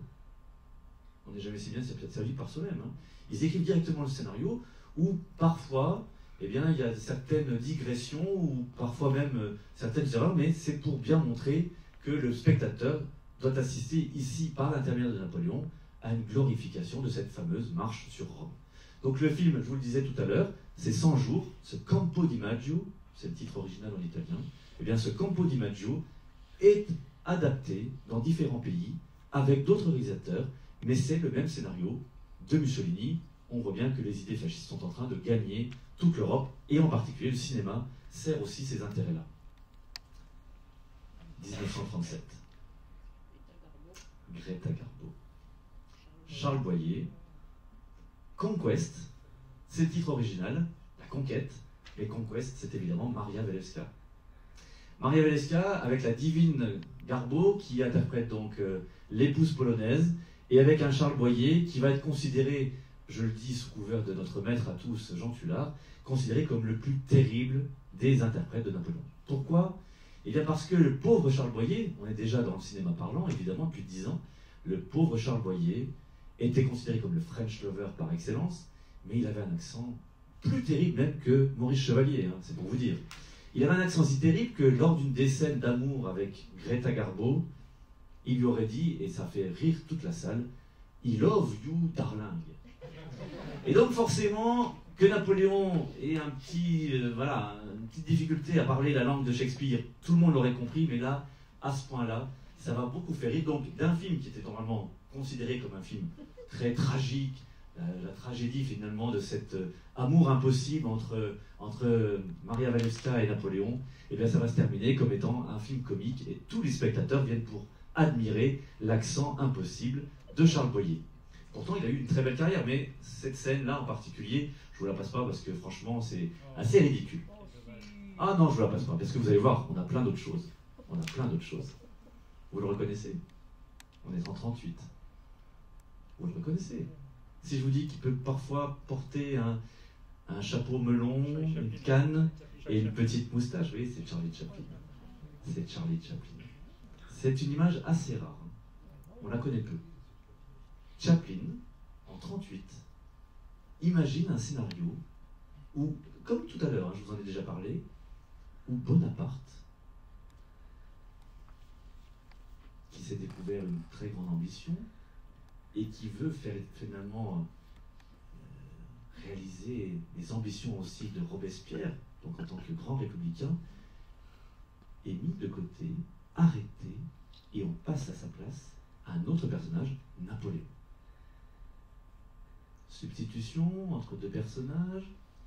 On n'est jamais si bien servi par soi-même. Hein. Ils écrivent directement le scénario, où parfois, eh bien, il y a certaines digressions, ou parfois même certaines erreurs, mais c'est pour bien montrer que le spectateur doit assister ici, par l'intermédiaire de Napoléon, à une glorification de cette fameuse marche sur Rome. Donc le film, je vous le disais tout à l'heure, c'est 100 jours, ce Campo di Maggio, c'est le titre original en italien, eh bien ce Campo di Maggio est adapté dans différents pays, avec d'autres réalisateurs, mais c'est le même scénario de Mussolini. On voit bien que les idées fascistes sont en train de gagner toute l'Europe, et en particulier le cinéma sert aussi ces intérêts-là. 1937. Greta Garbo. Charles Boyer. Conquest, c'est le titre original, la conquête, mais Conquest, c'est évidemment Maria Walewska. Maria Walewska avec la divine Garbo qui interprète donc l'épouse polonaise, et avec un Charles Boyer qui va être considéré, je le dis sous couvert de notre maître à tous, Jean Tullard, considéré comme le plus terrible des interprètes de Napoléon. Pourquoi ? Eh bien parce que le pauvre Charles Boyer, on est déjà dans le cinéma parlant, évidemment, depuis 10 ans, le pauvre Charles Boyer était considéré comme le French lover par excellence, mais il avait un accent plus terrible même que Maurice Chevalier, hein, c'est pour vous dire. Il avait un accent si terrible que lors d'une des scènes d'amour avec Greta Garbo, il lui aurait dit, et ça fait rire toute la salle, « I love you, darling ». Et donc forcément, que Napoléon ait une petite difficulté à parler la langue de Shakespeare, tout le monde l'aurait compris, mais là, à ce point-là, ça va beaucoup faire rire. Donc d'un film qui était normalement considéré comme un film très tragique, la tragédie finalement de cet amour impossible entre Maria Walewska et Napoléon, et bien ça va se terminer comme étant un film comique, et tous les spectateurs viennent pour admirer l'accent impossible de Charles Boyer. Pourtant, il a eu une très belle carrière, mais cette scène-là en particulier, je vous la passe pas parce que franchement, c'est assez ridicule. Ah non, je vous la passe pas, parce que vous allez voir, on a plein d'autres choses. On a plein d'autres choses. Vous le reconnaissez? On est en 38. Vous le reconnaissez? Si je vous dis qu'il peut parfois porter un chapeau melon, une canne et une petite moustache, oui, c'est Charlie Chaplin. C'est Charlie Chaplin. C'est une image assez rare. On la connaît peu. Chaplin, en 1938, imagine un scénario où, comme tout à l'heure, hein, je vous en ai déjà parlé, où Bonaparte, qui s'est découvert une très grande ambition et qui veut faire finalement réaliser les ambitions aussi de Robespierre, donc en tant que grand républicain, est mis de côté, arrêté, et on passe à sa place à un autre personnage, Napoléon. Substitution entre deux personnages,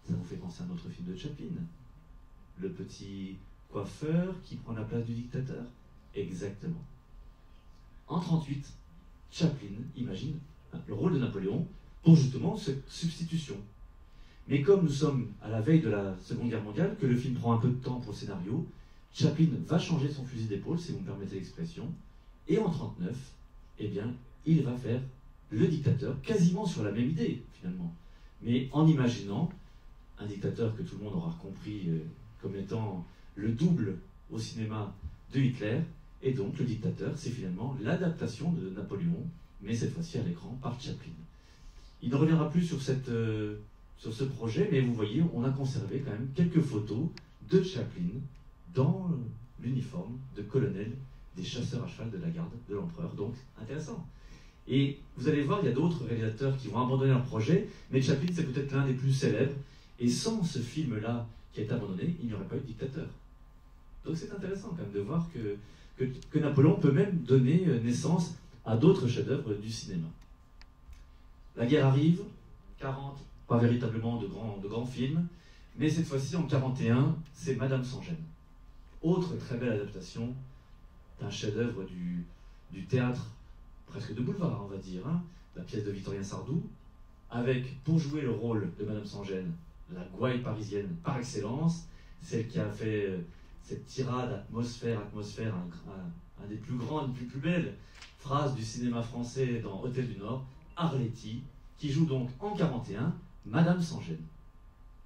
ça vous fait penser à un autre film de Chaplin. Le petit coiffeur qui prend la place du dictateur. Exactement. En 1938, Chaplin imagine le rôle de Napoléon pour justement cette substitution. Mais comme nous sommes à la veille de la Seconde Guerre mondiale, que le film prend un peu de temps pour le scénario, Chaplin va changer son fusil d'épaule, si vous me permettez l'expression, et en 1939, eh bien, il va faire le dictateur, quasiment sur la même idée, finalement, mais en imaginant un dictateur que tout le monde aura compris comme étant le double au cinéma de Hitler, et donc le dictateur, c'est finalement l'adaptation de Napoléon, mais cette fois-ci à l'écran par Chaplin. Il ne reviendra plus sur ce projet, mais vous voyez, on a conservé quand même quelques photos de Chaplin dans l'uniforme de colonel des chasseurs à cheval de la garde de l'empereur, donc intéressant. Et vous allez voir, il y a d'autres réalisateurs qui vont abandonner leur projet, mais Chaplin, c'est peut-être l'un des plus célèbres. Et sans ce film-là qui a été abandonné, il n'y aurait pas eu de dictateur. Donc c'est intéressant quand même de voir que Napoléon peut même donner naissance à d'autres chefs-d'œuvre du cinéma. La guerre arrive, 40, pas véritablement de grands films, mais cette fois-ci, en 41, c'est Madame sans gêne. Autre très belle adaptation d'un chef-d'œuvre du théâtre presque de boulevard, on va dire, hein, la pièce de Victorien Sardou, avec, pour jouer le rôle de Madame sans gêne, la gouaille parisienne par excellence, celle qui a fait cette tirade atmosphère, un des plus grandes, plus belles phrases du cinéma français dans Hôtel du Nord, Arletty, qui joue donc en 41 Madame sans gêne.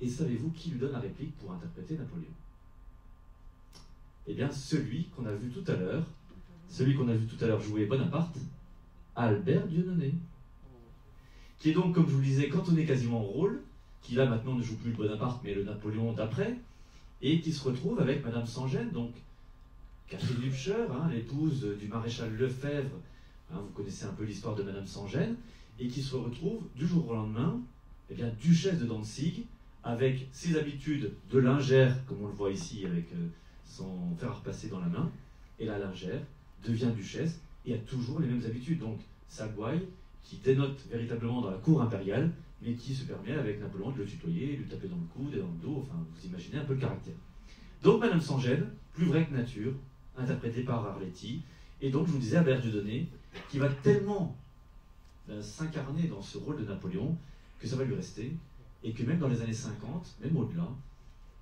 Et savez-vous qui lui donne la réplique pour interpréter Napoléon? Eh bien, celui qu'on a vu tout à l'heure jouer Bonaparte, Albert Dieudonné, qui est donc, comme je vous le disais, cantonné quasiment au rôle, qui là maintenant ne joue plus le Bonaparte, mais le Napoléon d'après, et qui se retrouve avec Madame sans gêne, donc Catherine Lübcher, hein, l'épouse du maréchal Lefebvre, hein, vous connaissez un peu l'histoire de Madame sans gêne, et qui se retrouve du jour au lendemain, eh bien, duchesse de Danzig, avec ses habitudes de lingère, comme on le voit ici avec son fer à repasser dans la main, et la lingère devient duchesse et a toujours les mêmes habitudes. Donc sa gouaille qui dénote véritablement dans la cour impériale, mais qui se permet avec Napoléon de le tutoyer, de lui taper dans le coude et dans le dos, enfin vous imaginez un peu le caractère. Donc Madame sans gêne, plus vraie que nature, interprétée par Arletty, et donc je vous disais Albert Dieudonné, qui va tellement s'incarner dans ce rôle de Napoléon que ça va lui rester, et que même dans les années 50, même au-delà,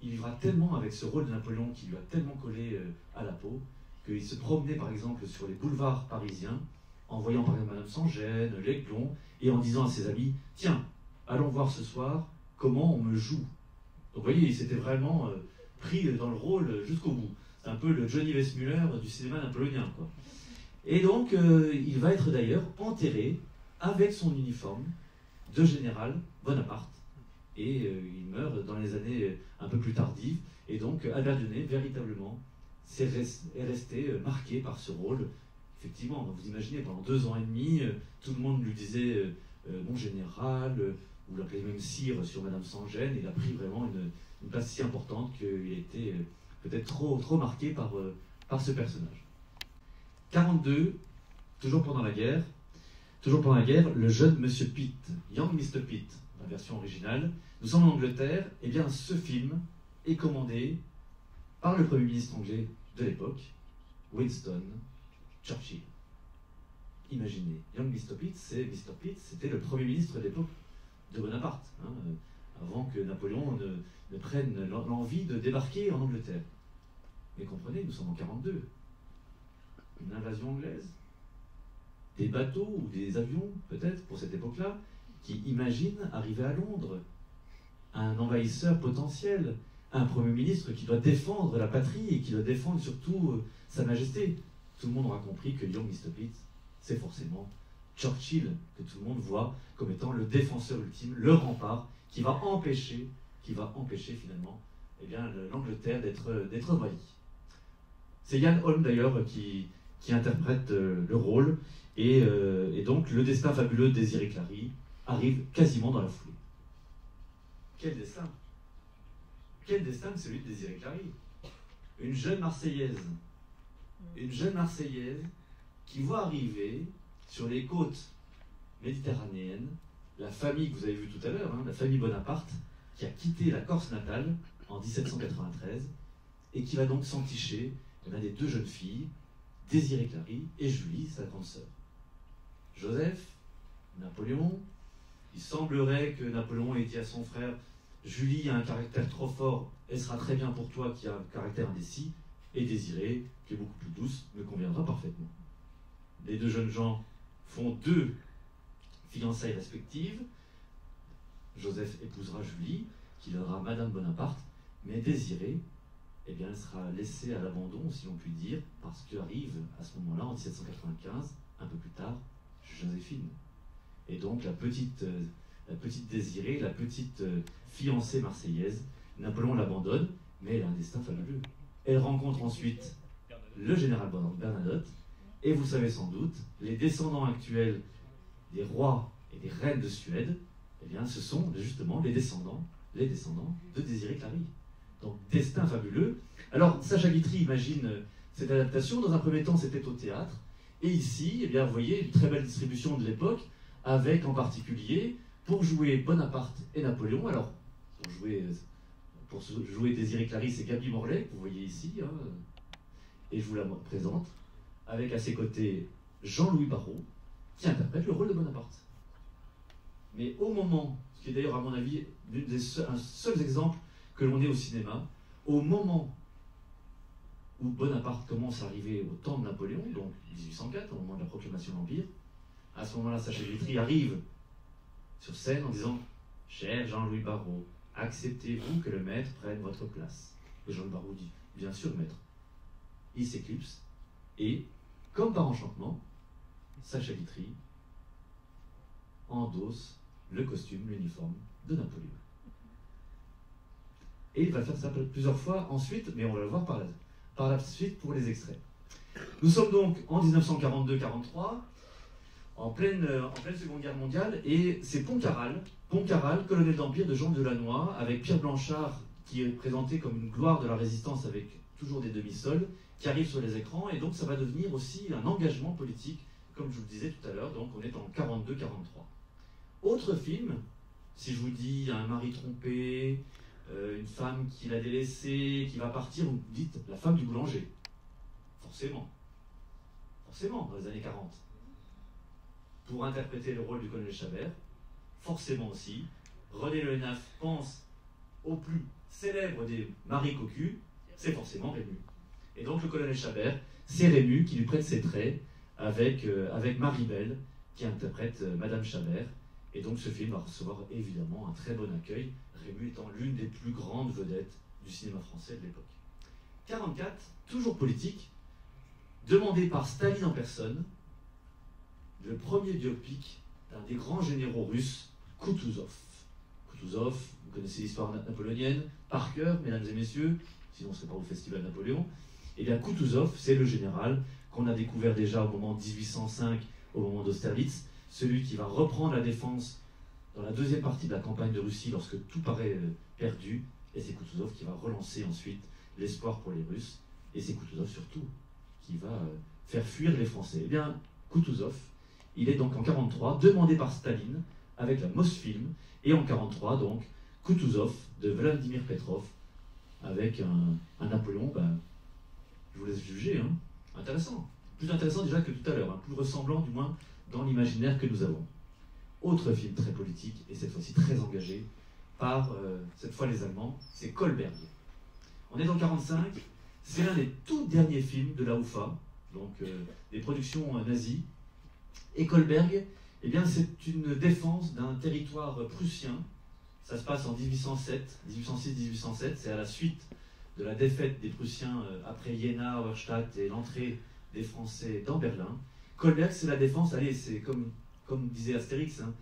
il vivra tellement avec ce rôle de Napoléon qui lui a tellement collé à la peau, qu'il se promenait par exemple sur les boulevards parisiens, en voyant par exemple Madame sans gêne, l'Aiglon, et en disant à ses amis, tiens, allons voir ce soir comment on me joue. Donc vous voyez, il s'était vraiment pris dans le rôle jusqu'au bout. C'est un peu le Johnny Weissmuller du cinéma napoléonien, quoi. Et donc, il va être d'ailleurs enterré avec son uniforme de général Bonaparte. Et il meurt dans les années un peu plus tardives. Et donc, Albert Dionnet, véritablement, est resté marqué par ce rôle. Effectivement, vous imaginez, pendant 2 ans et demi, tout le monde lui disait mon général, ou l'appelait même sire sur Madame Sans-Gêne. Il a pris vraiment une place si importante qu'il était peut-être trop marqué par ce personnage. 42, toujours pendant la guerre, le jeune Monsieur Pitt, Young Mr. Pitt, la version originale. Nous sommes en Angleterre, et bien ce film est commandé par le Premier ministre anglais de l'époque, Winston Churchill. Imaginez, Young Mr. Pitt, c'était le Premier ministre de l'époque de Bonaparte, hein, avant que Napoléon ne prenne l'envie de débarquer en Angleterre. Mais comprenez, nous sommes en 42. Une invasion anglaise, des bateaux ou des avions, peut-être, pour cette époque-là, qui imaginent arriver à Londres, un envahisseur potentiel, un Premier ministre qui doit défendre la patrie et qui doit défendre surtout Sa Majesté. Tout le monde aura compris que Young Mr. Pitt, c'est forcément Churchill, que tout le monde voit comme étant le défenseur ultime, le rempart, qui va empêcher finalement l'Angleterre d'être envahie. C'est Ian Holm d'ailleurs qui interprète le rôle, et donc le destin fabuleux de Désiré Clary arrive quasiment dans la foulée. Quel destin! Quel destin que celui de Désiré Clary! Une jeune Marseillaise qui voit arriver sur les côtes méditerranéennes la famille que vous avez vue tout à l'heure, hein, la famille Bonaparte, qui a quitté la Corse natale en 1793 et qui va donc s'enticher des 2 jeunes filles, Désiré Clary et Julie, sa grande sœur. Joseph, Napoléon, il semblerait que Napoléon ait dit à son frère « Julie a un caractère trop fort, elle sera très bien pour toi qui a un caractère indécis, et Désiré, qui est beaucoup plus douce, me conviendra parfaitement. » Les 2 jeunes gens font 2 fiançailles respectives. Joseph épousera Julie, qui deviendra Madame Bonaparte, mais Désiré, eh bien, elle sera laissée à l'abandon, si l'on peut dire, parce qu'arrive à ce moment-là, en 1795, un peu plus tard, Joséphine. Et donc la petite Désirée, la petite fiancée marseillaise, Napoléon l'abandonne, mais elle a un destin fabuleux. Elle rencontre ensuite le général Bernadotte, et vous savez sans doute, les descendants actuels des rois et des reines de Suède, eh bien, ce sont justement les descendants de Désiré Clary. Donc, destin fabuleux. Alors, Sacha Guitry imagine cette adaptation. Dans un premier temps, c'était au théâtre. Et ici, eh bien, vous voyez, une très belle distribution de l'époque, avec en particulier, pour jouer Bonaparte et Napoléon. Alors, pour jouer Désiré Clary, c'est Gaby Morlaix, que vous voyez ici. Hein, et je vous la présente, avec à ses côtés Jean-Louis Barrault, qui interprète le rôle de Bonaparte. Mais au moment, ce qui est d'ailleurs à mon avis un seul exemple que l'on ait au cinéma, au moment où Bonaparte commence à arriver au temps de Napoléon, donc 1804, au moment de la proclamation de l'Empire, à ce moment-là, Sacha Guitry arrive sur scène en disant « Cher Jean-Louis Barrault, acceptez-vous que le maître prenne votre place ?» Et Jean-Louis Barrault dit « Bien sûr, maître. » Il s'éclipse, et, comme par enchantement, Sacha Guitry endosse le costume, l'uniforme de Napoléon. Et il va faire ça plusieurs fois ensuite, mais on va le voir par la suite pour les extraits. Nous sommes donc en 1942-43, en pleine Seconde Guerre mondiale, et c'est Pontcarral, colonel d'Empire de Jean Delannoy, avec Pierre Blanchard, qui est présenté comme une gloire de la résistance avec toujours des demi-sols, qui arrive sur les écrans, et donc ça va devenir aussi un engagement politique, comme je vous le disais tout à l'heure, donc on est en 42-43. Autre film, si je vous dis un mari trompé, une femme qui l'a délaissé, qui va partir, vous dites la femme du boulanger. Forcément, dans les années 40. Pour interpréter le rôle du colonel Chabert, forcément aussi, René Le Hénaff pense au plus célèbre des maris cocus, c'est forcément Rému. Et donc le colonel Chabert, c'est Rému qui lui prête ses traits avec Marie-Belle, qui interprète Madame Chabert. Et donc ce film va recevoir évidemment un très bon accueil, Rému étant l'une des plus grandes vedettes du cinéma français de l'époque. 44, toujours politique, demandé par Staline en personne, le premier biopic d'un des grands généraux russes, Kutuzov. Kutuzov, vous connaissez l'histoire napoléonienne, par cœur, mesdames et messieurs, sinon ce serait pas au festival Napoléon. Et bien Kutuzov, c'est le général qu'on a découvert déjà au moment de 1805, au moment d'Austerlitz, celui qui va reprendre la défense dans la deuxième partie de la campagne de Russie lorsque tout paraît perdu, et c'est Kutuzov qui va relancer ensuite l'espoir pour les Russes, et c'est Kutuzov surtout qui va faire fuir les Français. Eh bien, Kutuzov, il est donc en 1943 demandé par Staline avec la Mosfilm, et en 1943 donc Kutuzov de Vladimir Petrov avec un Napoléon, je vous laisse juger, hein, intéressant. Plus intéressant déjà que tout à l'heure, hein, plus ressemblant du moins dans l'imaginaire que nous avons. Autre film très politique, et cette fois-ci très engagé, par cette fois les Allemands, c'est Kolberg. On est en 1945, c'est l'un des tout derniers films de la UFA, donc des productions nazies. Et Kolberg, eh bien, c'est une défense d'un territoire prussien. Ça se passe en 1807, 1806-1807, c'est à la suite de la défaite des Prussiens après Jena, Auerstadt et l'entrée des Français dans Berlin. Kolberg, c'est la défense, allez, c'est comme disait Astérix, hein,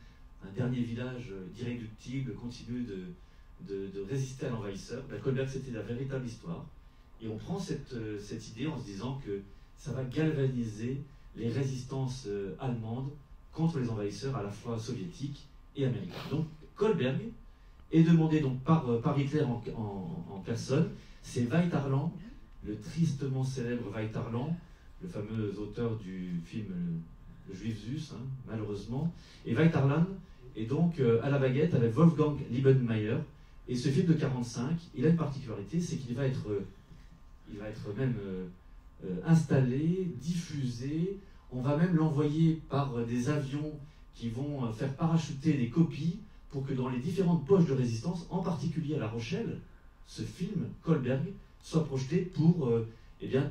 un dernier village irréductible, continue de résister à l'envahisseur. Kolberg, c'était la véritable histoire. Et on prend cette idée en se disant que ça va galvaniser les résistances allemandes contre les envahisseurs à la fois soviétiques et américains. Donc Kolberg est demandé donc par Hitler en personne. C'est Veit Harlan, le tristement célèbre Veit Harlan, le fameux auteur du film Le Juif Zeus, hein, malheureusement. Et Veit Harlan est donc à la baguette avec Wolfgang Liebenmeyer. Et ce film de 1945, il a une particularité, c'est qu'il va être même installé, diffusé. On va même l'envoyer par des avions qui vont faire parachuter des copies pour que dans les différentes poches de résistance, en particulier à La Rochelle, ce film, Kolberg, soit projeté pour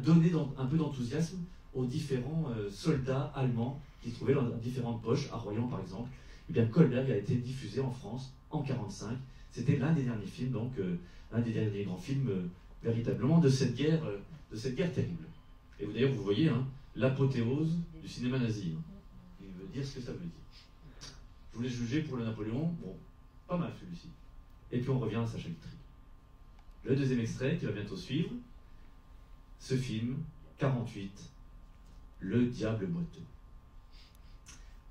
donner un peu d'enthousiasme aux différents soldats allemands qui se trouvaient dans différentes poches, à Royan par exemple. Eh bien, Kolberg a été diffusé en France en 1945. C'était l'un des derniers films, donc l'un des derniers grands films véritablement de cette guerre terrible. Et d'ailleurs, vous voyez, hein, l'apothéose du cinéma nazi. Hein. Il veut dire ce que ça veut dire. Je voulais juger pour le Napoléon, bon, pas mal celui-ci. Et puis on revient à Sacha Guitry. Le deuxième extrait qui va bientôt suivre, ce film, 48, Le Diable boiteux.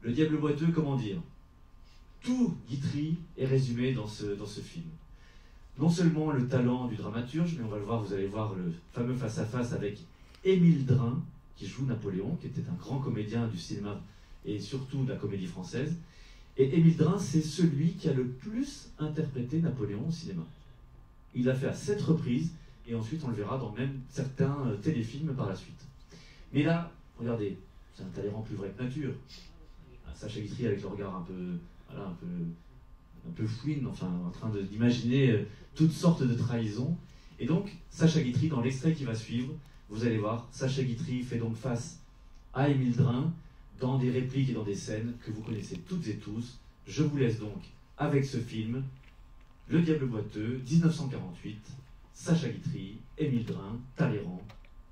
Le Diable boiteux, comment dire? Tout Guitry est résumé dans ce film. Non seulement le talent du dramaturge, mais on va le voir, vous allez voir le fameux face-à-face avec Émile Drin, qui joue Napoléon, qui était un grand comédien du cinéma et surtout de la comédie française. Et Émile Drin, c'est celui qui a le plus interprété Napoléon au cinéma. Il l'a fait à 7 reprises, et ensuite on le verra dans même certains téléfilms par la suite. Mais là, regardez, c'est un Talleyrand plus vrai que nature. Sacha Guitry avec le regard un peu fouine, enfin en train d'imaginer toutes sortes de trahisons. Et donc, Sacha Guitry, dans l'extrait qui va suivre, vous allez voir, Sacha Guitry fait donc face à Émile Drin dans des répliques et dans des scènes que vous connaissez toutes et tous. Je vous laisse donc avec ce film, Le Diable boiteux, 1948, Sacha Guitry, Émile Drin, Talleyrand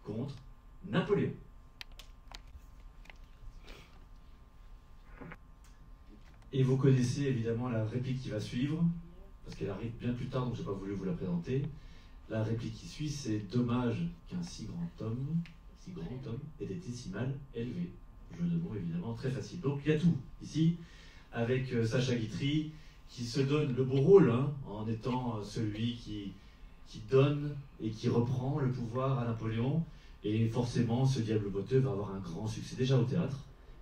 contre Napoléon. Et vous connaissez évidemment la réplique qui va suivre, parce qu'elle arrive bien plus tard, donc je n'ai pas voulu vous la présenter. La réplique qui suit, c'est « Dommage qu'un si grand homme ait été si mal élevé ». Jeu de mots évidemment très facile. Donc il y a tout ici, avec Sacha Guitry, qui se donne le beau rôle, hein, en étant celui qui donne et qui reprend le pouvoir à Napoléon. Et forcément, ce Diable boiteux va avoir un grand succès déjà au théâtre,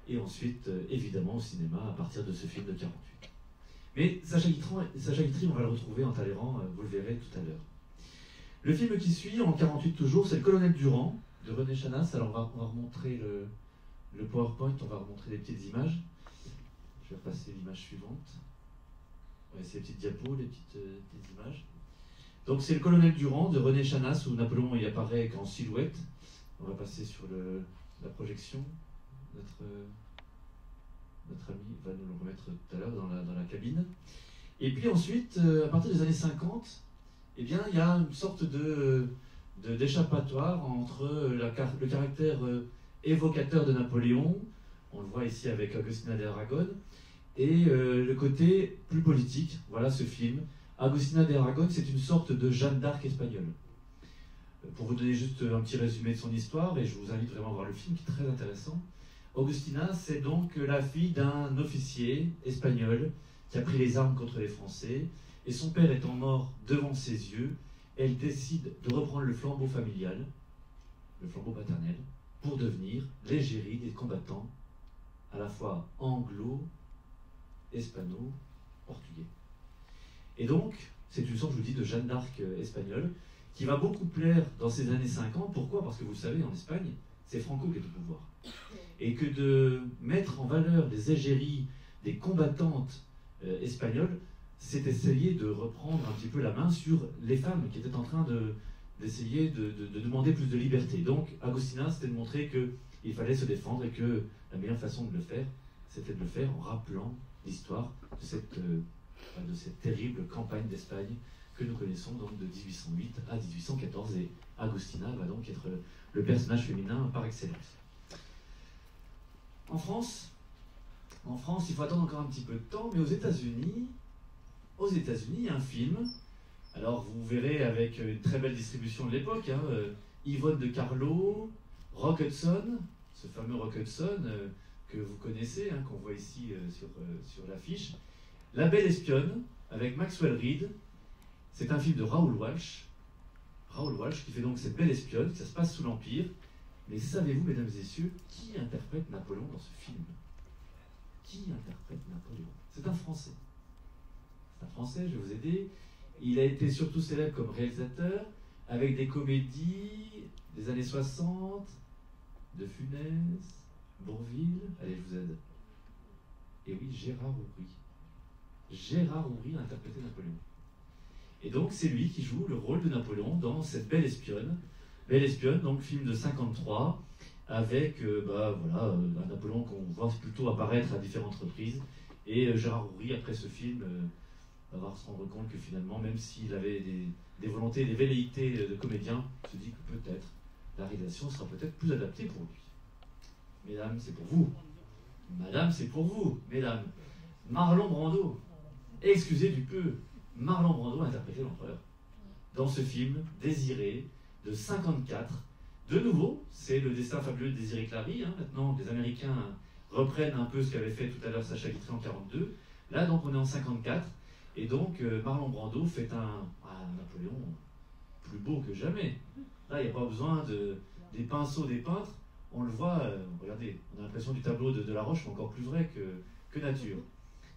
et ensuite, évidemment, au cinéma, à partir de ce film de 1948. Mais Sacha Guitry, on va le retrouver en Talleyrand, vous le verrez tout à l'heure. Le film qui suit, en 1948 toujours, c'est Le Colonel Durand, de René Chanas. Alors, on va remontrer le PowerPoint, on va remontrer des petites images. Je vais repasser l'image suivante. Ouais, c'est les petites diapos, les petites images. Donc, c'est Le Colonel Durand, de René Chanas, où Napoléon il apparaît qu'en silhouette. On va passer sur la projection. Notre ami va nous le remettre tout à l'heure dans la cabine. Et puis ensuite, à partir des années 50, eh bien, il y a une sorte de d'échappatoire entre le caractère évocateur de Napoléon, on le voit ici avec Agustina de Aragon, et le côté plus politique. Voilà ce film. Agustina de Aragon, c'est une sorte de Jeanne d'Arc espagnole. Pour vous donner juste un petit résumé de son histoire, et je vous invite vraiment à voir le film qui est très intéressant. Agustina, c'est donc la fille d'un officier espagnol qui a pris les armes contre les Français, et son père étant mort devant ses yeux, elle décide de reprendre le flambeau familial, le flambeau paternel, pour devenir l'égérie des combattants, à la fois anglo, hispano, portugais. Et donc, c'est une sorte, je vous dis, de Jeanne d'Arc espagnole, qui va beaucoup plaire dans ces années 50. Pourquoi? Parce que vous le savez, en Espagne, c'est Franco qui est au pouvoir. Et que de mettre en valeur des égéries, des combattantes espagnoles, c'est essayer de reprendre un petit peu la main sur les femmes qui étaient en train d'essayer de demander plus de liberté. Donc, Agustina, c'était de montrer qu'il fallait se défendre et que la meilleure façon de le faire, c'était de le faire en rappelant l'histoire de cette terrible campagne d'Espagne que nous connaissons donc de 1808 à 1814. Et Agustina va donc être le personnage féminin par excellence. En France, il faut attendre encore un petit peu de temps, mais aux États-Unis, il y a un film. Alors vous verrez avec une très belle distribution de l'époque, hein, Yvonne de Carlo, Rock Hudson, ce fameux Rock Hudson que vous connaissez, hein, qu'on voit ici sur l'affiche. La Belle Espionne, avec Maxwell Reed. C'est un film de Raoul Walsh. Raoul Walsh qui fait donc cette Belle Espionne, ça se passe sous l'Empire. Mais savez-vous, mesdames et messieurs, qui interprète Napoléon dans ce film? Qui interprète Napoléon? C'est un Français. C'est un Français, je vais vous aider. Il a été surtout célèbre comme réalisateur, avec des comédies des années 60, de Funès, Bourvil. Allez, je vous aide. Et oui, Gérard Houry. Gérard Houry a interprété Napoléon. Et donc, c'est lui qui joue le rôle de Napoléon dans cette Belle Espionne. Belle Espionne, donc film de 53, avec un Napoléon qu'on voit plutôt apparaître à différentes reprises. Et Gérard Houry, après ce film, va se rendre compte que finalement, même s'il avait des volontés, des velléités de comédien, il se dit que peut-être la réalisation sera peut-être plus adaptée pour lui. Mesdames, c'est pour vous. Madame, c'est pour vous. Mesdames, Marlon Brando, excusez du peu, Marlon Brando a interprété l'empereur dans ce film Désiré de 54. De nouveau, c'est le destin fabuleux de Désiré Clary. Hein. Maintenant, les Américains reprennent un peu ce qu'avait fait tout à l'heure Sacha Guitry en 42. Là, donc, on est en 54. Et donc, Marlon Brando fait un Napoléon plus beau que jamais. Là, il n'y a pas besoin des pinceaux des peintres. On le voit, regardez, on a l'impression du tableau de La Roche, mais encore plus vrai que nature.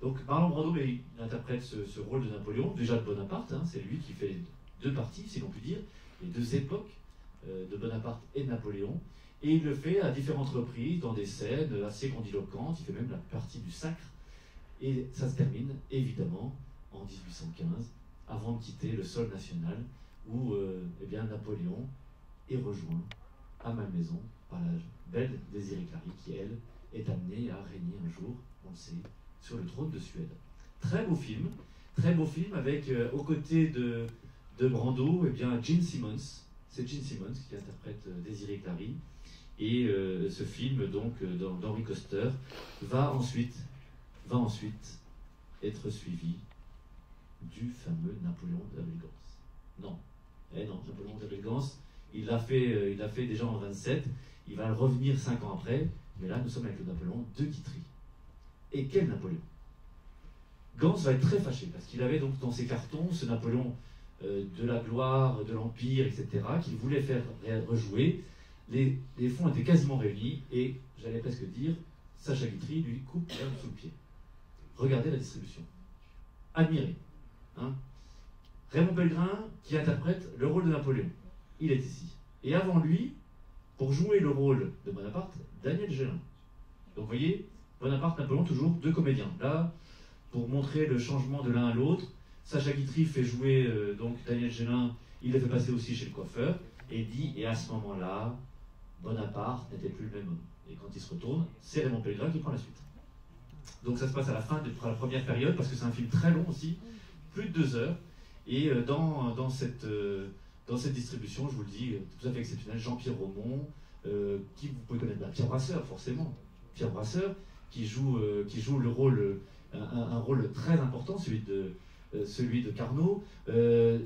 Donc, Marlon Brando, il interprète ce rôle de Napoléon, déjà de Bonaparte. Hein, c'est lui qui fait les deux parties, si l'on peut dire, les deux époques de Bonaparte et de Napoléon. Et il le fait à différentes reprises, dans des scènes assez grandiloquentes. Il fait même la partie du sacre. Et ça se termine, évidemment, en 1815, avant de quitter le sol national, où Napoléon est rejoint à Malmaison par la belle Désiré Clary, qui, elle, est amenée à régner un jour, on le sait, sur le trône de Suède. Très beau film avec, aux côtés de Brando, Gene Simmons. C'est Gene Simmons qui interprète Désiré Clary. Et ce film, donc, d'Henri Koster, va ensuite être suivi du fameux Napoléon de la Belleganse. Non, Napoléon de la Belleganse, il l'a fait déjà en 27, il va revenir 5 ans après, mais là nous sommes avec le Napoléon de Guitry. Et quel Napoléon? Gans va être très fâché, parce qu'il avait donc dans ses cartons ce Napoléon de la gloire, de l'Empire, etc., qu'il voulait faire rejouer. Les fonds étaient quasiment réunis, et j'allais presque dire, Sacha Guitry lui coupe l'herbe sous le pied. Regardez la distribution. Admirez. Hein. Raymond Pellegrin, qui interprète le rôle de Napoléon. Il est ici. Et avant lui, pour jouer le rôle de Bonaparte, Daniel Gélin. Donc vous voyez, Bonaparte, Napoléon, toujours deux comédiens. Là, pour montrer le changement de l'un à l'autre, Sacha Guitry fait jouer donc Daniel Gélin, il le fait passer aussi chez le coiffeur, et dit, et à ce moment-là, Bonaparte n'était plus le même homme. Et quand il se retourne, c'est Raymond Pellegrin qui prend la suite. Donc ça se passe à la fin de la première période, parce que c'est un film très long aussi, plus de 2 heures. Et dans dans cette distribution, je vous le dis, tout à fait exceptionnel, Jean-Pierre Romont, qui vous pouvez connaître, Pierre Brasseur, forcément. Pierre Brasseur, qui joue le rôle, un rôle très important, celui de Carnot.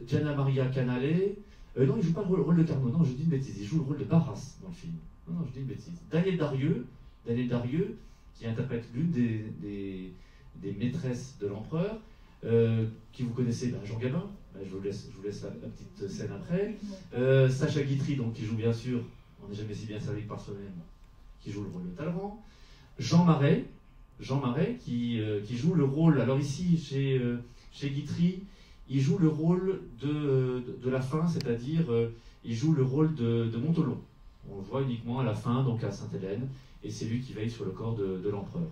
Gianna Maria Canale, non, il ne joue pas le rôle de Carnot, non, je dis une bêtise, il joue le rôle de Barras dans le film. Non, je dis une bêtise. Daniel Darieux, qui interprète l'une des maîtresses de l'empereur, qui vous connaissez, Jean Gabin, je vous laisse la petite scène après. Sacha Guitry, donc, qui joue bien sûr, on n'est jamais si bien servi que par soi-même, qui joue le rôle de Talleyrand. Jean Marais, qui joue le rôle, alors ici, chez Guitry, il joue le rôle de la fin, c'est-à-dire, il joue le rôle de Montholon. On le voit uniquement à la fin, donc à Sainte-Hélène, et c'est lui qui veille sur le corps de l'empereur.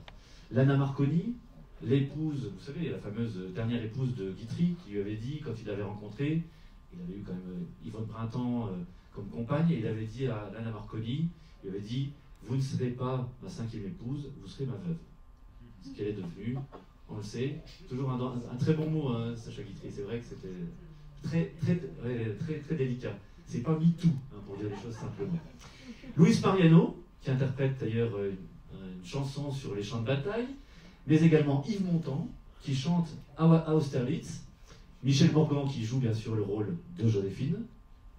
Lana Marconi, l'épouse, vous savez, la fameuse dernière épouse de Guitry, qui lui avait dit, quand il l'avait rencontré, il avait eu quand même Yvonne Printemps comme compagne, et il avait dit à Lana Marconi, il avait dit, vous ne serez pas ma 5e épouse, vous serez ma veuve. Ce qu'elle est devenue, on le sait. Toujours un très bon mot, hein, Sacha Guitry, c'est vrai que c'était très délicat. C'est pas MeToo, hein, pour dire les choses simplement. Luis Mariano, qui interprète d'ailleurs une chanson sur les champs de bataille, mais également Yves Montand, qui chante à Austerlitz, Michel Morgan, qui joue bien sûr le rôle de Joséphine,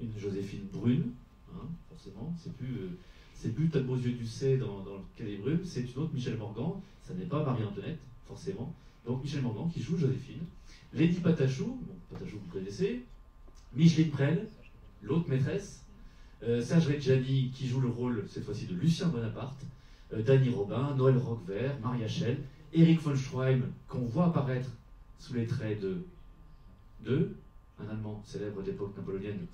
une Joséphine brune, hein, forcément, c'est plus T'as de beaux yeux du C dans le Quai des Brumes, c'est une autre Michel Morgan, ça n'est pas Marie-Antoinette, forcément, donc Michel Morgan qui joue Joséphine, Lady Patachou, Patachou vous connaissez, Micheline Prel, l'autre maîtresse, Serge Reggiani qui joue le rôle cette fois-ci de Lucien Bonaparte, Dany Robin, Noël Roquevert, Maria Schell, Erich von Stroheim, qu'on voit apparaître sous les traits de un Allemand célèbre d'époque napoléonienne.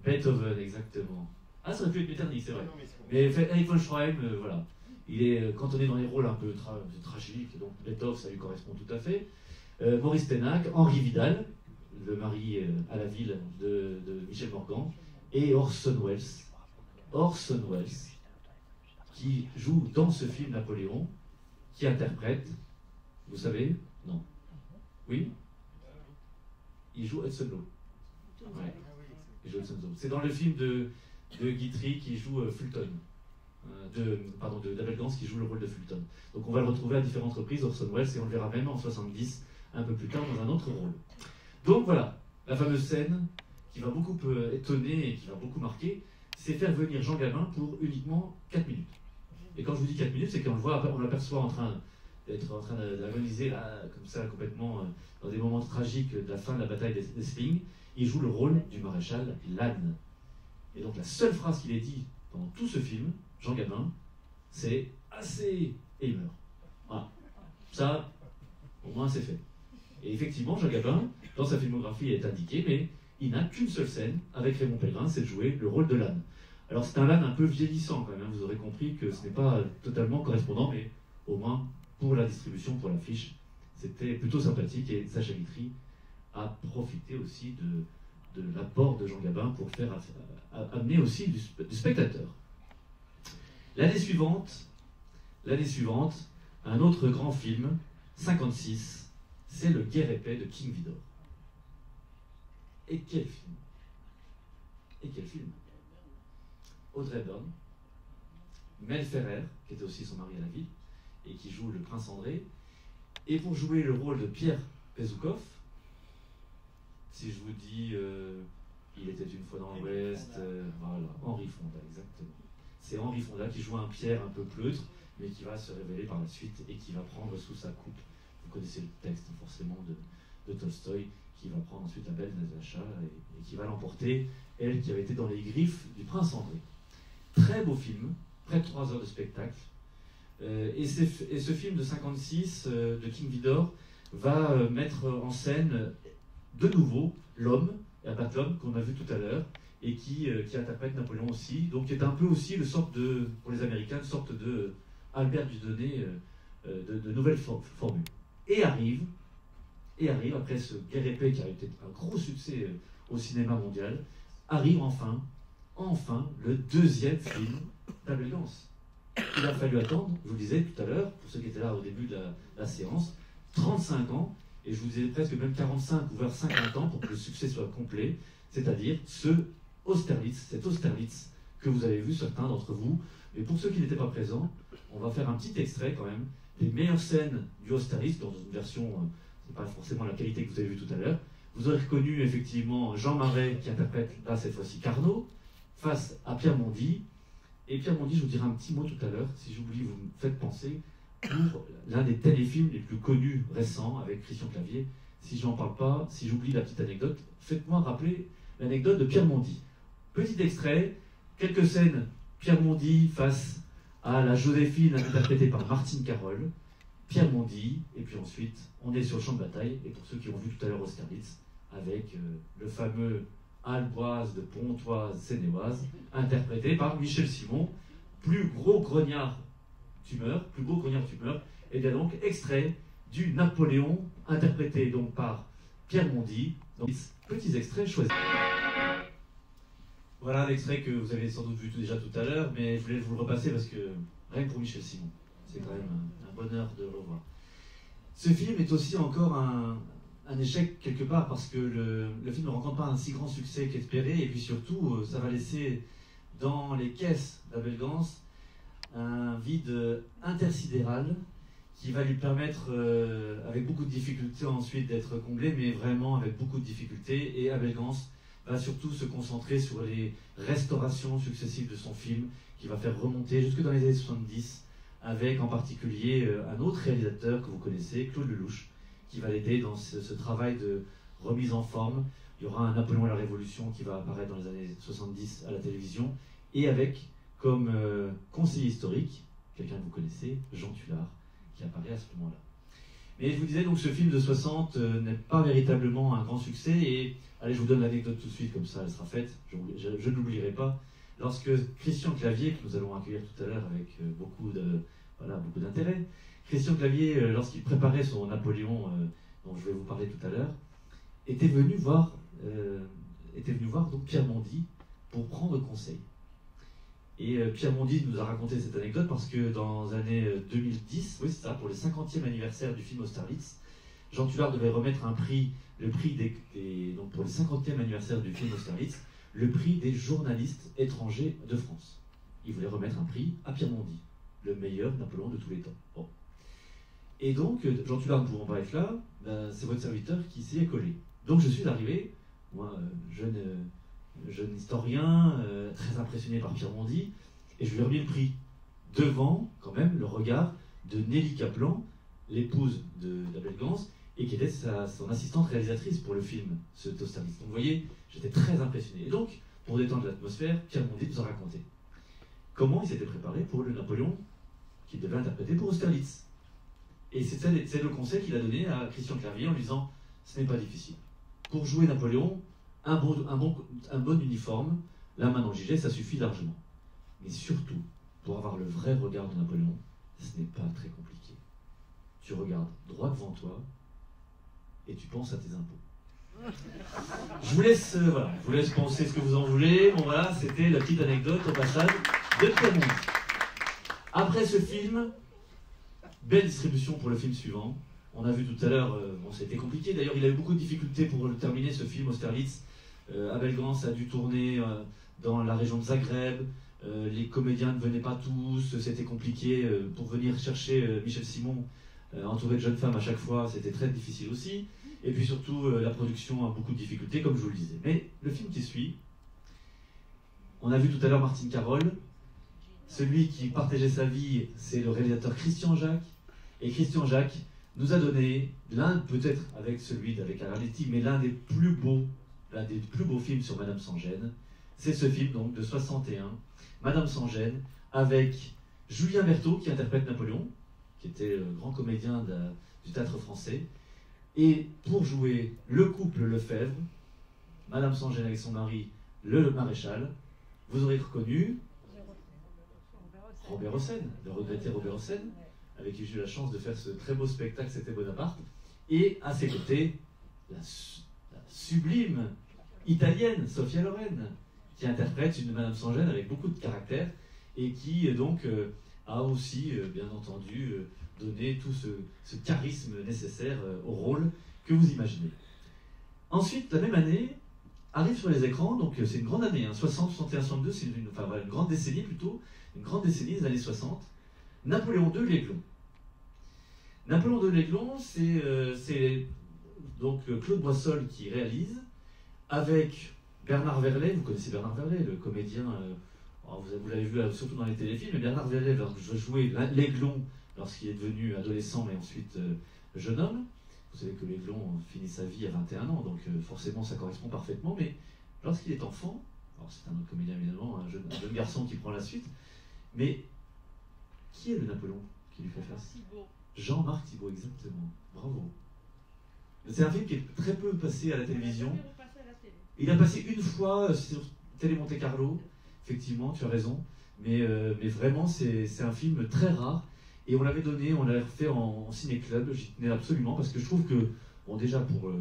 Beethoven, exactement. Ah, ça aurait pu être Metternich, c'est vrai. Mais Erich von Stroheim, voilà. Il est cantonné dans les rôles un peu tragiques, donc Beethoven, ça lui correspond tout à fait. Maurice Pénac, Henri Vidal, le mari à la ville de Michel Morgan, et Orson Welles, qui joue dans ce film Napoléon, qui interprète, vous savez, non, oui, il joue Hudson Law. Ouais. Il joue Hudson Law. C'est dans le film de Guitry qui joue Fulton, d'Abel Gance qui joue le rôle de Fulton. Donc on va le retrouver à différentes reprises, Orson Welles, et on le verra même en 70, un peu plus tard, dans un autre rôle. Donc voilà, la fameuse scène qui va beaucoup étonner et qui va beaucoup marquer, c'est faire venir Jean Gabin pour uniquement 4 minutes. Et quand je vous dis 4 minutes, c'est qu'on le voit, on l'aperçoit en train d'agoniser là, comme ça, complètement, dans des moments tragiques de la fin de la bataille d'Essling. Il joue le rôle du maréchal Lannes. Et donc la seule phrase qu'il ait dit pendant tout ce film, Jean Gabin, c'est « assez » et il meurt. Voilà. Ça, au moins, c'est fait. Et effectivement, Jean Gabin, dans sa filmographie, est indiqué, mais il n'a qu'une seule scène avec Raymond Pellegrin, c'est de jouer le rôle de Lannes. Alors c'est un Lannes un peu vieillissant quand même, hein. Vous aurez compris que ce n'est pas totalement correspondant, mais au moins pour la distribution, pour l'affiche, c'était plutôt sympathique, et Sacha Guitry a profité aussi de l'apport de Jean Gabin pour faire amener aussi du spectateur. L'année suivante, un autre grand film, 56, c'est Le Guerre et Paix de King Vidor. Et quel film! Audrey Hepburn, Mel Ferrer, qui était aussi son mari à la vie, et qui joue le prince André. Et pour jouer le rôle de Pierre Bezoukov, si je vous dis Il était une fois dans l'Ouest, voilà, Henri Fonda, exactement. C'est Henri Fonda qui joue un Pierre un peu pleutre, mais qui va se révéler par la suite et qui va prendre sous sa coupe. Vous connaissez le texte forcément de Tolstoï, qui va prendre ensuite la belle Natacha et qui va l'emporter, elle qui avait été dans les griffes du prince André. Très beau film, près de 3 heures de spectacle. Et ce film de 56 de King Vidor va mettre en scène de nouveau l'homme, Herbert Lom, qu'on a vu tout à l'heure, et qui interprète Napoléon aussi, donc qui est un peu aussi pour les Américains, une sorte de Albert Dieudonné de nouvelles formules. Et arrive, après ce Guerre et Paix qui a été un gros succès au cinéma mondial, arrive enfin le deuxième film d'Abel Gance. Il a fallu attendre, je vous le disais tout à l'heure, pour ceux qui étaient là au début de la séance, 35 ans, et je vous disais presque même 45 ou vers 50 ans pour que le succès soit complet. c'est-à-dire cet Austerlitz que vous avez vu certains d'entre vous. Et pour ceux qui n'étaient pas présents, on va faire un petit extrait quand même des meilleures scènes du Austerlitz, dans une version, c'est pas forcément la qualité que vous avez vue tout à l'heure. Vous aurez reconnu effectivement Jean Marais qui interprète là cette fois-ci Carnot, face à Pierre Mondy. Et Pierre Mondy, je vous dirai un petit mot tout à l'heure, si j'oublie, vous me faites penser, pour l'un des téléfilms les plus connus récents avec Christian Clavier. Si je n'en parle pas, si j'oublie la petite anecdote, faites-moi rappeler l'anecdote de Pierre Mondy. Petit extrait, quelques scènes, Pierre Mondy face à la Joséphine interprétée par Martine Carole, Pierre Mondy, et puis ensuite on est sur le champ de bataille, et pour ceux qui ont vu tout à l'heure Austerlitz, avec le fameux Alboise de Pontoise Sénéoise, interprété par Michel Simon, plus gros grognard tumeur, et bien donc extrait du Napoléon, interprété donc par Pierre Mondy, donc petits extraits choisis. Voilà l'extrait que vous avez sans doute vu déjà tout à l'heure, mais je voulais vous le repasser parce que rien que pour Michel Simon, c'est quand même un bonheur de le revoir. Ce film est aussi encore un échec quelque part parce que le film ne rencontre pas un si grand succès qu'espéré, et puis surtout ça va laisser dans les caisses d'Abel Gance un vide intersidéral qui va lui permettre, avec beaucoup de difficultés ensuite, d'être comblé, mais vraiment avec beaucoup de difficultés. Et Abel Gance va surtout se concentrer sur les restaurations successives de son film, qui va faire remonter jusque dans les années 70, avec en particulier un autre réalisateur que vous connaissez, Claude Lelouch, qui va l'aider dans ce travail de remise en forme. Il y aura un Napoléon et la Révolution qui va apparaître dans les années 70 à la télévision, et avec comme conseiller historique, quelqu'un que vous connaissez, Jean Tullard, qui apparaît à ce moment-là. Mais je vous disais donc ce film de 60 n'est pas véritablement un grand succès, et allez, je vous donne l'anecdote tout de suite, comme ça elle sera faite, je ne l'oublierai pas. Lorsque Christian Clavier, que nous allons accueillir tout à l'heure avec beaucoup d'intérêt, Christian Clavier, lorsqu'il préparait son Napoléon, dont je vais vous parler tout à l'heure, était venu voir donc Pierre Mondy pour prendre conseil. Et Pierre Mondy nous a raconté cette anecdote parce que dans les années 2010, oui c'est ça, pour le 50e anniversaire du film Austerlitz, Jean Tullard devait remettre le prix donc pour le 50e anniversaire du film Austerlitz, le prix des journalistes étrangers de France. Il voulait remettre un prix à Pierre Mondy, le meilleur Napoléon de tous les temps. Bon. Et donc, Jean Tullard ne pouvant pas être là, c'est votre serviteur qui s'y est collé. Donc je suis arrivé, moi, jeune historien, très impressionné par Pierre Mondy, et je lui ai remis le prix, devant quand même le regard de Nelly Kaplan, l'épouse d'Abel Gance, et qui était son assistante réalisatrice pour le film, ce Austerlitz. Donc vous voyez, j'étais très impressionné. Et donc, pour détendre l'atmosphère, Pierre Mondy nous a raconté comment il s'était préparé pour le Napoléon qu'il devait interpréter pour Austerlitz. Et c'est le conseil qu'il a donné à Christian Clavier en lui disant « Ce n'est pas difficile. Pour jouer Napoléon, un bon uniforme, la main dans le gilet, ça suffit largement. Mais surtout, pour avoir le vrai regard de Napoléon, ce n'est pas très compliqué. Tu regardes droit devant toi et tu penses à tes impôts. » Je vous laisse penser ce que vous en voulez. Bon voilà, c'était la petite anecdote au passage de Pierre Mondy. Après ce film, belle distribution pour le film suivant. On a vu tout à l'heure, c'était compliqué. D'ailleurs, il a eu beaucoup de difficultés pour le terminer, ce film, Austerlitz. Abel Gance a dû tourner dans la région de Zagreb. Les comédiens ne venaient pas tous. C'était compliqué pour venir chercher Michel Simon, entouré de jeunes femmes à chaque fois. C'était très difficile aussi. Et puis surtout, la production a beaucoup de difficultés, comme je vous le disais. Mais le film qui suit, on a vu tout à l'heure Martine Carole. Celui qui partageait sa vie, c'est le réalisateur Christian Jacques. Et Christian Jacques nous a donné peut-être avec celui d'Avec Araletti, mais l'un des plus beaux films sur Madame sans gêne. C'est ce film donc de 61, Madame sans gêne, avec Julien Berthaud qui interprète Napoléon, qui était le grand comédien du théâtre français. Et pour jouer le couple Lefebvre, Madame sans gêne avec son mari, le maréchal, vous aurez reconnu Robert Hossein, le regretté Robert Hossein, avec qui j'ai eu la chance de faire ce très beau spectacle, c'était Bonaparte, et à ses côtés, la sublime italienne, Sophia Loren, qui interprète une Madame sans gêne avec beaucoup de caractère, et qui donc a aussi, bien entendu, donné tout ce charisme nécessaire au rôle que vous imaginez. Ensuite, la même année, arrive sur les écrans, donc c'est une grande année, hein, 60, 61, 62, c'est une grande décennie plutôt, une grande décennie des années 60. Napoléon II, l'Aiglon. Napoléon II, l'Aiglon, c'est donc Claude Boissol qui réalise, avec Bernard Verlet. Vous connaissez Bernard Verlet, le comédien, vous l'avez vu surtout dans les téléfilms, mais Bernard Verlet va jouer l'Aiglon lorsqu'il est devenu adolescent, mais ensuite jeune homme. Vous savez que l'Aiglon finit sa vie à 21 ans, donc forcément ça correspond parfaitement, mais lorsqu'il est enfant, alors c'est un autre comédien évidemment, un jeune garçon qui prend la suite, mais qui est le Napoléon qui lui fait faire ça? Jean-Marc Thibault, exactement. Bravo. C'est un film qui est très peu passé à la télévision. Il a passé une fois sur Télé Monte Carlo, effectivement, tu as raison, mais vraiment c'est un film très rare. Et on l'avait donné, on l'avait refait en ciné-club, j'y tenais absolument, parce que je trouve que, bon déjà pour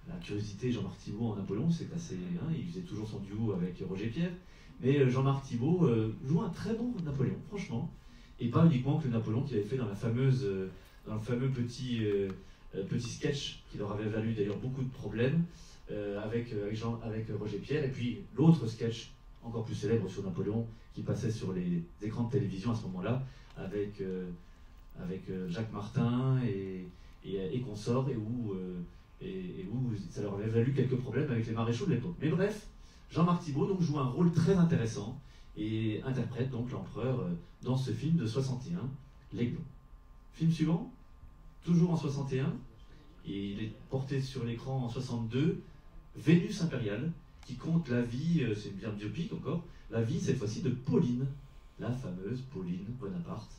la curiosité, Jean-Marc Thibault en Napoléon, c'est assez, hein, il faisait toujours son duo avec Roger Pierre, mais Jean-Marc Thibault joue un très bon Napoléon, franchement, et pas uniquement que le Napoléon qu'il avait fait dans le fameux petit sketch qui leur avait valu d'ailleurs beaucoup de problèmes avec Roger Pierre, et puis l'autre sketch encore plus célèbre sur Napoléon qui passait sur les écrans de télévision à ce moment-là, avec Jacques Martin et consorts, et où ça leur avait valu quelques problèmes avec les maréchaux de l'époque. Mais bref, Jean-Marc Thibault donc, joue un rôle très intéressant et interprète donc l'empereur dans ce film de 61, L'Aiglon. Film suivant, toujours en 61, et il est porté sur l'écran en 62, Vénus impériale, qui compte la vie, c'est bien biopic encore, la vie cette fois-ci de Pauline, la fameuse Pauline Bonaparte.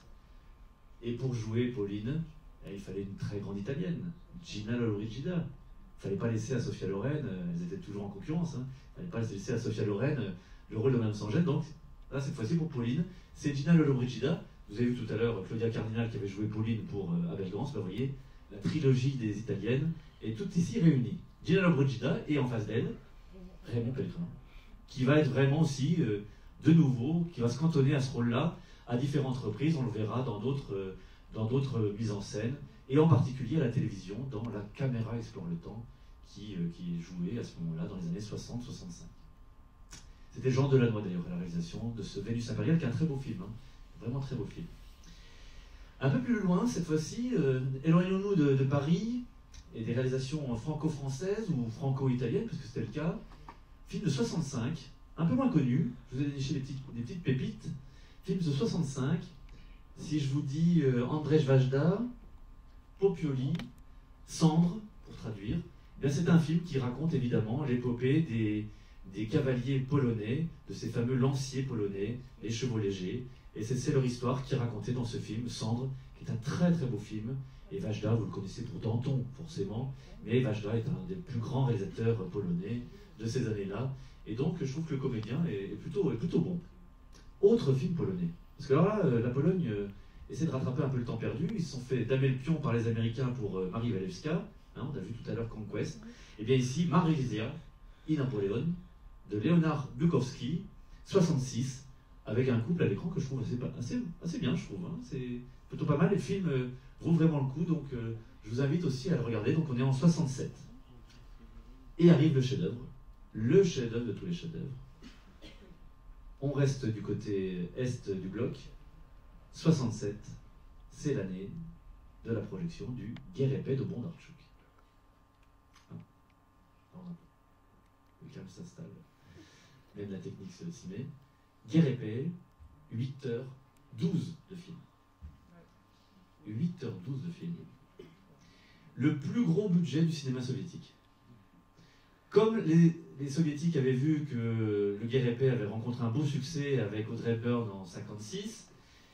Et pour jouer Pauline, il fallait une très grande italienne, Gina Lollobrigida. Il ne fallait pas laisser à Sophia Loren, elles étaient toujours en concurrence, hein. Il ne fallait pas laisser à Sophia Loren le rôle de Madame Sangène. Donc là, cette fois-ci pour Pauline, c'est Gina Lollobrigida. Vous avez vu tout à l'heure Claudia Cardinal qui avait joué Pauline pour Abel Gance. Vous voyez, la trilogie des italiennes est toute ici réunie. Gina Lollobrigida et en face d'elle, Raymond Pellegrin, qui va être vraiment aussi, de nouveau, qui va se cantonner à ce rôle-là à différentes reprises. On le verra dans d'autres mises en scène, et en particulier à la télévision, dans La caméra explore le temps, qui est jouée à ce moment-là, dans les années 60-65. C'était Jean Delannoy, d'ailleurs, à la réalisation de ce Vénus impériale, qui est un très beau film, hein. Vraiment très beau film. Un peu plus loin, cette fois-ci, éloignons-nous de Paris, et des réalisations franco-françaises ou franco-italiennes, parce que c'était le cas. Film de 65, un peu moins connu, je vous ai déniché des petites pépites. Film de 65, si je vous dis Andrzej Wajda, Popioli, Cendre, pour traduire, eh bien c'est un film qui raconte évidemment l'épopée des cavaliers polonais, de ces fameux lanciers polonais, les chevaux légers, et c'est leur histoire qui est racontée dans ce film, Cendre, qui est un très très beau film. Et Wajda, vous le connaissez pour Danton, forcément, mais Wajda est un des plus grands réalisateurs polonais de ces années-là, et donc je trouve que le comédien est plutôt bon. Autre film polonais, parce que alors là, la Pologne essaie de rattraper un peu le temps perdu. Ils se sont fait damer le pion par les Américains pour Marie Walewska, hein, on a vu tout à l'heure Conquest, et bien ici, Marysia i Napoleon, de Leonard Bukowski, 66, avec un couple à l'écran que je trouve assez bien, je trouve, hein. C'est plutôt pas mal, et le film vaut vraiment le coup, donc je vous invite aussi à le regarder. Donc on est en 67. Et arrive le chef-d'œuvre de tous les chefs-d'œuvre. On reste du côté est du bloc. 67, c'est l'année de la projection du Guerre épée de Bondarchuk. Le calme s'installe. Même la technique s'y met. Guerre épée, 8h12 de film. 8h12 de film. Le plus gros budget du cinéma soviétique. Comme les soviétiques avaient vu que le Guerre épée avait rencontré un beau succès avec Audrey Hepburn en 1956,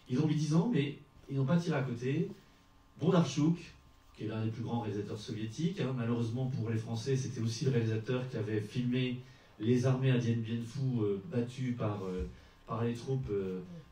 ils ont mis 10 ans, mais ils n'ont pas tiré à côté. Bondarchuk, qui est l'un des plus grands réalisateurs soviétiques, hein, malheureusement pour les Français, c'était aussi le réalisateur qui avait filmé les armées à Dien Bien Phu battues par les troupes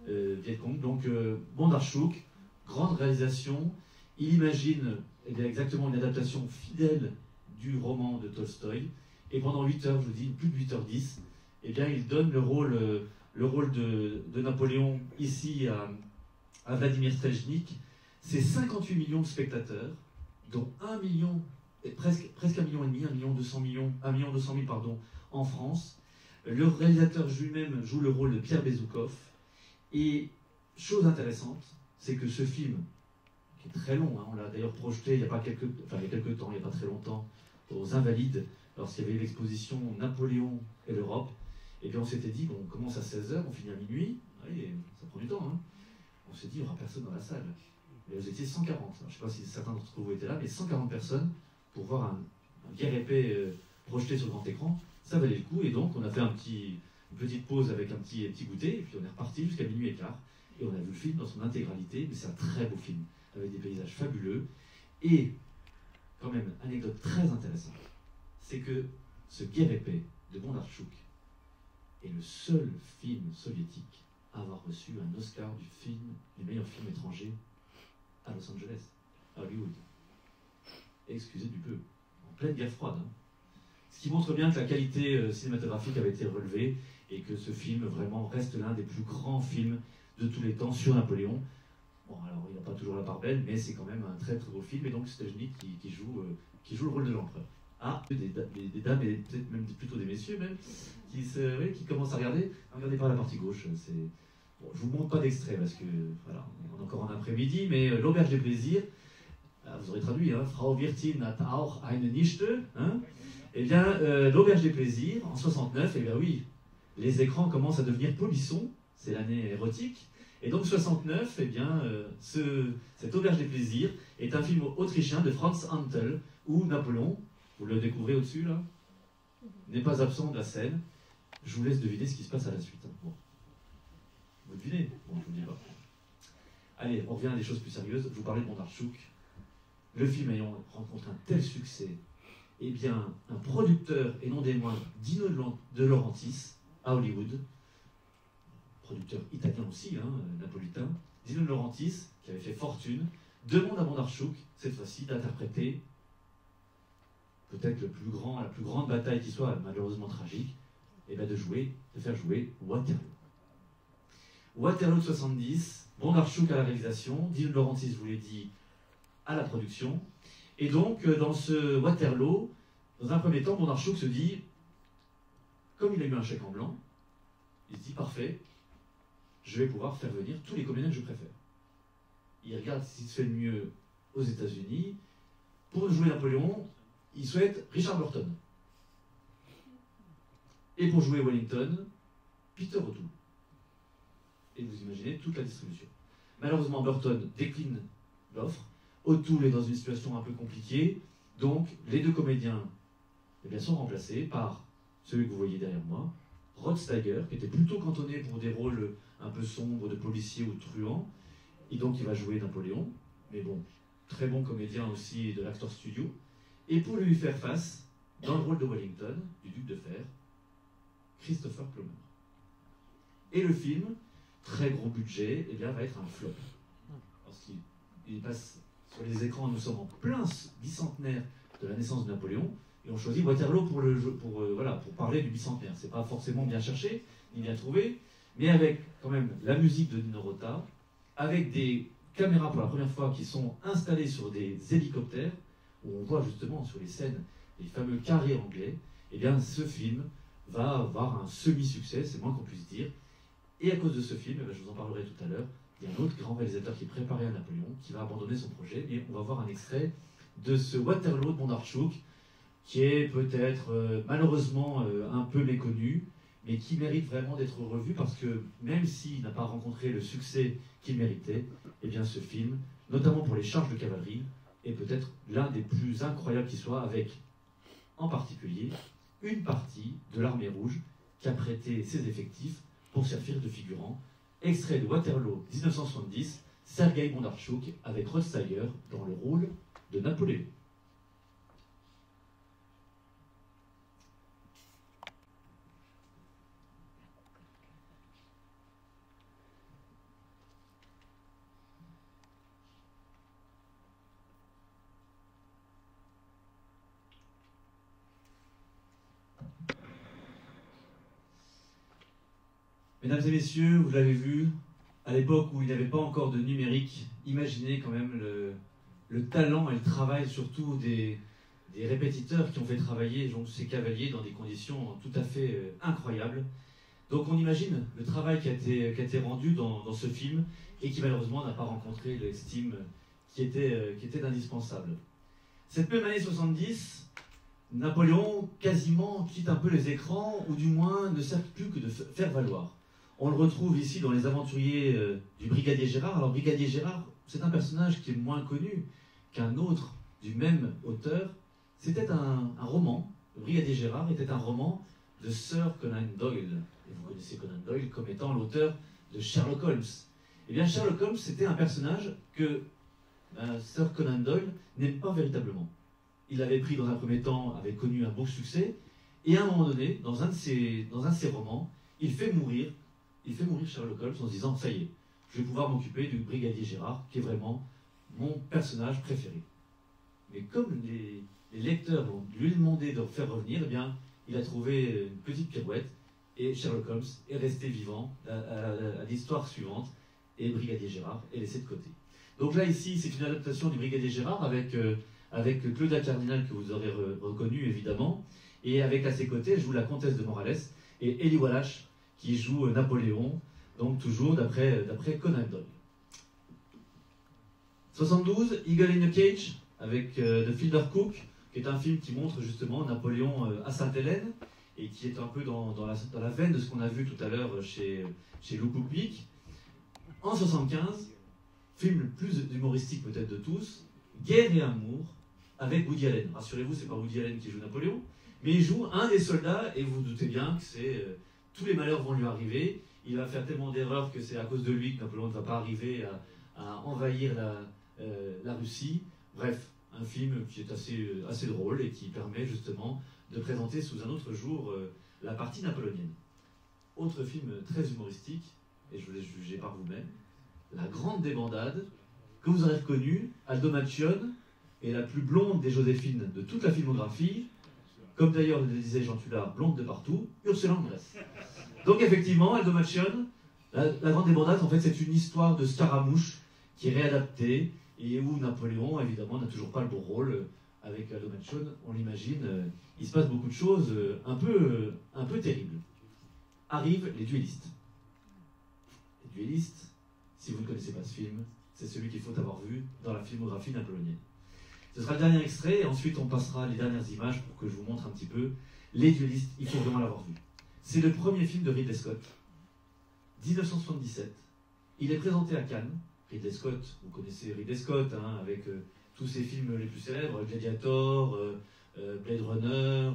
Viet Cong. Donc Bondarchuk, grande réalisation. Il imagine exactement une adaptation fidèle du roman de Tolstoï. Et pendant 8 heures, je vous dis, plus de 8h10, eh bien, il donne le rôle de Napoléon ici à Vladimir Strelchnik. C'est 58 millions de spectateurs, dont 1 million, presque 1,5 million, 1,2 million, en France. Le réalisateur lui-même joue le rôle de Pierre Bezoukov. Et chose intéressante, c'est que ce film, qui est très long, hein, on l'a d'ailleurs projeté il y a quelques temps, il n'y a pas très longtemps, aux Invalides, lorsqu'il y avait l'exposition Napoléon et l'Europe, et bien on s'était dit, bon, on commence à 16h, on finit à minuit, et ça prend du temps, hein. On s'est dit, il n'y aura personne dans la salle. Et vous étiez 140, alors, je ne sais pas si certains d'entre vous étaient là, mais 140 personnes pour voir un guerre épais projeté sur grand écran, ça valait le coup, et donc on a fait une petite pause avec un petit goûter, et puis on est reparti jusqu'à minuit et quart, et on a vu le film dans son intégralité, mais c'est un très beau film, avec des paysages fabuleux, et quand même, anecdote très intéressante, c'est que ce guerre épais de Bondarchuk est le seul film soviétique à avoir reçu un Oscar du meilleur film étranger à Los Angeles, à Hollywood. Excusez du peu, en pleine guerre froide. Hein. Ce qui montre bien que la qualité cinématographique avait été relevée et que ce film vraiment reste l'un des plus grands films de tous les temps sur Napoléon. Bon, alors il n'a pas toujours la part belle, mais c'est quand même un très très beau film, et donc c'est Stolnitz qui joue le rôle de l'empereur. Ah, des dames et peut-être même plutôt des messieurs même, qui commencent à regarder. Regardez par la partie gauche. Bon, je ne vous montre pas d'extrait parce que voilà, on est encore en après-midi, mais l'auberge des plaisirs, vous aurez traduit, hein, Frau Wirtin hat auch eine Nichte, hein, eh bien, l'auberge des plaisirs, en 69, eh bien oui, les écrans commencent à devenir polissons, c'est l'année érotique, et donc 69, eh bien, cette auberge des plaisirs est un film autrichien de Franz Hantel, où Napoléon, vous le découvrez au-dessus là, n'est pas absent de la scène. Je vous laisse deviner ce qui se passe à la suite. Hein. Bon. Vous devinez? Bon, je vous dis pas. Allez, on revient à des choses plus sérieuses. Je vous parlais de Bondarchuk. Le film ayant rencontré un tel succès, eh bien, un producteur, et non des moindres, Dino De Laurentiis, à Hollywood, producteur italien aussi, hein, napolitain, Dino De Laurentiis, qui avait fait fortune, demande à Bondarchuk, cette fois-ci, d'interpréter peut-être la plus grande bataille qui soit, malheureusement tragique, et bien de faire jouer Waterloo. Waterloo de 70, Bondarchuk à la réalisation, Dino De Laurentiis, je vous l'ai dit, à la production. Et donc, dans ce Waterloo, dans un premier temps, Bondarchuk se dit, comme il a eu un chèque en blanc, il se dit, parfait, je vais pouvoir faire venir tous les comédiens que je préfère. Il regarde ce qui se fait le mieux aux États-Unis. Pour jouer Napoléon, il souhaite Richard Burton. Et pour jouer Wellington, Peter O'Toole. Et vous imaginez toute la distribution. Malheureusement, Burton décline l'offre. O'Toole est dans une situation un peu compliquée. Donc, les deux comédiens eh bien, sont remplacés par celui que vous voyez derrière moi, Rod Steiger, qui était plutôt cantonné pour des rôles un peu sombres de policier ou de truand. Et donc, il va jouer Napoléon. Mais bon, très bon comédien aussi de l'Actors Studio. Et pour lui faire face, dans le rôle de Wellington, du Duc de Fer, Christopher Plummer. Et le film, très gros budget, eh bien, va être un flop. Parce qu'il passe sur les écrans, nous sommes en plein bicentenaire de la naissance de Napoléon, et on choisit Waterloo pour parler du bicentenaire. C'est pas forcément bien cherché, ni bien trouvé, mais avec quand même la musique de Nino Rota, avec des caméras pour la première fois qui sont installées sur des hélicoptères, où on voit justement sur les scènes les fameux carrés anglais. Eh bien, ce film va avoir un semi-succès, c'est moins qu'on puisse dire. Et à cause de ce film, je vous en parlerai tout à l'heure, il y a un autre grand réalisateur qui est préparé à Napoléon, qui va abandonner son projet, et on va voir un extrait de ce Waterloo de Bondarchuk, qui est peut-être malheureusement un peu méconnu, mais qui mérite vraiment d'être revu, parce que même s'il n'a pas rencontré le succès qu'il méritait, eh bien ce film, notamment pour les charges de cavalerie, est peut-être l'un des plus incroyables qui soit, avec en particulier une partie de l'armée rouge qui a prêté ses effectifs pour servir de figurant. Extrait de Waterloo 1970, Sergei Bondarchuk avec Rod Steiger dans le rôle de Napoléon. Mesdames et messieurs, vous l'avez vu, à l'époque où il n'y avait pas encore de numérique, imaginez quand même le talent et le travail surtout des des répétiteurs qui ont fait travailler donc, ces cavaliers dans des conditions tout à fait incroyables. Donc on imagine le travail qui a été rendu dans ce film et qui malheureusement n'a pas rencontré l'estime qui était indispensable. Cette même année 70, Napoléon quasiment quitte un peu les écrans, ou du moins ne sert plus que de faire valoir. On le retrouve ici dans Les Aventuriers du Brigadier Gérard. Alors Brigadier Gérard, c'est un personnage qui est moins connu qu'un autre du même auteur. C'était un roman, le Brigadier Gérard était un roman de Sir Conan Doyle. Et vous connaissez Conan Doyle comme étant l'auteur de Sherlock Holmes. Eh bien Sherlock Holmes, c'était un personnage que Sir Conan Doyle n'aime pas véritablement. Il avait pris dans un premier temps, avait connu un beau succès, et à un moment donné, dans un de ses romans, il fait mourir Sherlock Holmes en se disant « ça y est, je vais pouvoir m'occuper du Brigadier Gérard, qui est vraiment mon personnage préféré ». Mais comme les lecteurs lui ont demandé de faire revenir, eh bien, il a trouvé une petite pirouette, et Sherlock Holmes est resté vivant à l'histoire suivante, et le Brigadier Gérard est laissé de côté. Donc là, ici, c'est une adaptation du Brigadier Gérard avec Claudia Cardinal, que vous aurez reconnu évidemment, et avec à ses côtés joue la comtesse de Morales et Eli Wallach qui joue Napoléon, donc toujours d'après Conan Doyle. 72, Eagle in the Cage avec The Fielder Cook, qui est un film qui montre justement Napoléon à Sainte-Hélène et qui est un peu dans la veine de ce qu'on a vu tout à l'heure chez Lou Koupik. En 75, film le plus humoristique peut-être de tous, Guerre et amour, avec Woody Allen. Rassurez-vous, c'est pas Woody Allen qui joue Napoléon, mais il joue un des soldats, et vous vous doutez bien que tous les malheurs vont lui arriver. Il va faire tellement d'erreurs que c'est à cause de lui que Napoléon ne va pas arriver à envahir la Russie. Bref, un film qui est assez drôle et qui permet justement de présenter sous un autre jour la partie napoléonienne. Autre film très humoristique, et je vous laisse juger par vous-même, La Grande Débandade, que vous aurez reconnu, Aldo Macione est la plus blonde des Joséphines de toute la filmographie, comme d'ailleurs le disait Jean Tullard, blonde de partout, Ursula Andress. Donc effectivement, Aldo Macione, la Grande Débandade, en fait, c'est une histoire de Scaramouche qui est réadaptée, et où Napoléon, évidemment, n'a toujours pas le beau rôle. Avec Aldo Macione, on l'imagine, il se passe beaucoup de choses un peu terribles. Arrivent les duellistes. Les duellistes, si vous ne connaissez pas ce film, c'est celui qu'il faut avoir vu dans la filmographie napoléonienne. Ce sera le dernier extrait, et ensuite on passera les dernières images pour que je vous montre un petit peu. Les duellistes, il faut vraiment l'avoir vu. C'est le premier film de Ridley Scott, 1977. Il est présenté à Cannes. Ridley Scott, vous connaissez Ridley Scott, hein, avec tous ses films les plus célèbres, Gladiator, Blade Runner,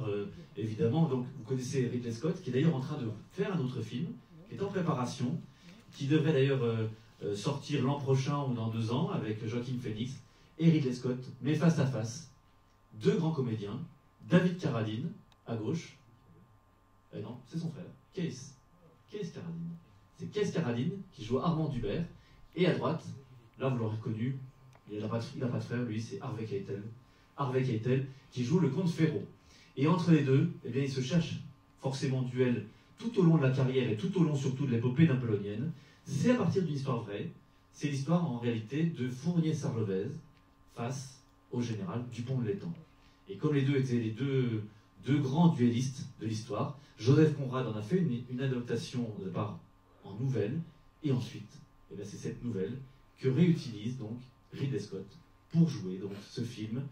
évidemment. Donc vous connaissez Ridley Scott, qui est d'ailleurs en train de faire un autre film, qui est en préparation, qui devrait d'ailleurs sortir l'an prochain ou dans 2 ans, avec Joaquin Phoenix et Ridley Scott, mais face à face. 2 grands comédiens, David Carradine, à gauche, non, c'est son frère, Kees Carradine. C'est Kees Carradine qui joue Armand Dubert, et à droite, là vous l'aurez reconnu, il n'a pas de frère, lui, c'est Harvey Keitel, qui joue le comte Ferraud. Et entre les deux, eh bien, ils se cherchent forcément duel tout au long de la carrière et tout au long surtout de l'épopée napoléonienne. C'est à partir d'une histoire vraie, c'est l'histoire en réalité de Fournier-Sarlevez face au général Dupont de l'Étang. Et comme les deux étaient les deux grands duellistes de l'histoire, Joseph Conrad en a fait une adaptation au départ en nouvelle, et ensuite, eh bien, c'est cette nouvelle que réutilise donc Ridley Scott pour jouer donc ce film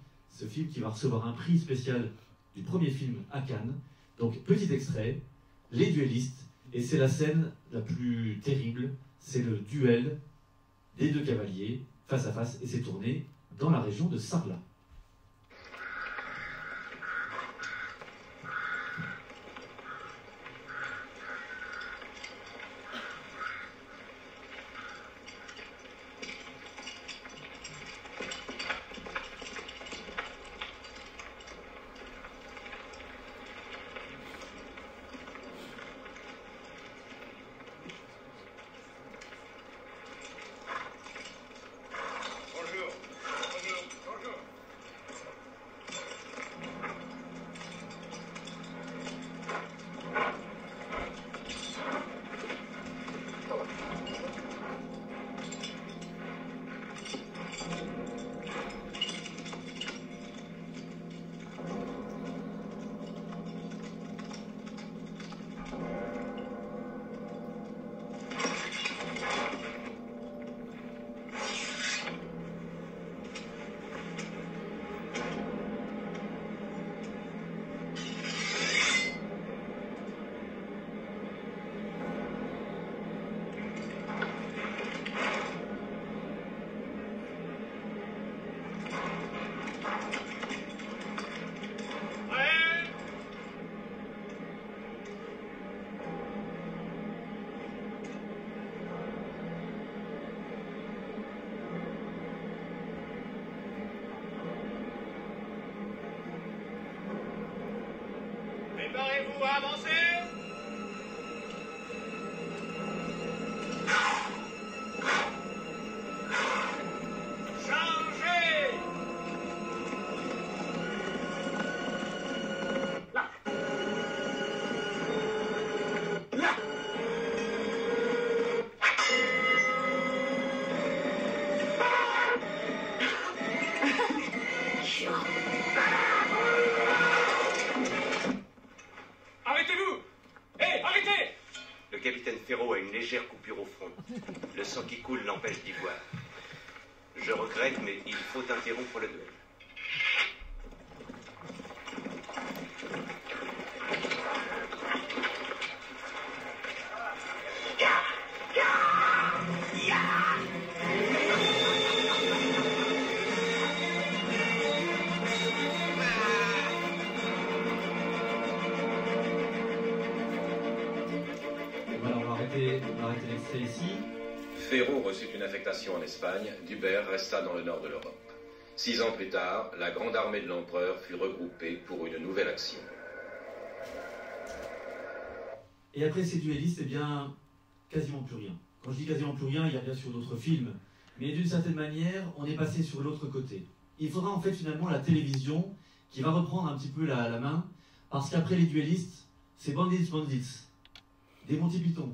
qui va recevoir un prix spécial du premier film à Cannes. Donc petit extrait, les duellistes, et c'est la scène la plus terrible, c'est le duel des 2 cavaliers face à face, et c'est tourné dans la région de Sarlat. Prêtez-vous à avancer? Chargez! Là! Là! Arrêtez-vous! Hé, arrêtez! Le capitaine Ferraud a une légère coupure au front. Le sang qui coule l'empêche d'y voir. Je regrette, mais il faut interrompre le duel. Voilà, on va arrêter l'extrait ici. Ferraud reçut une affectation en Espagne, Dubert resta dans le nord de l'Europe. 6 ans plus tard, la grande armée de l'empereur fut regroupée pour une nouvelle action. Et après ces duellistes, eh bien, quasiment plus rien. Quand je dis quasiment plus rien, il y a bien sûr d'autres films, mais d'une certaine manière, on est passé sur l'autre côté. Il faudra en fait finalement la télévision qui va reprendre un petit peu la main, parce qu'après les duellistes, c'est Bandits, des Monty Python,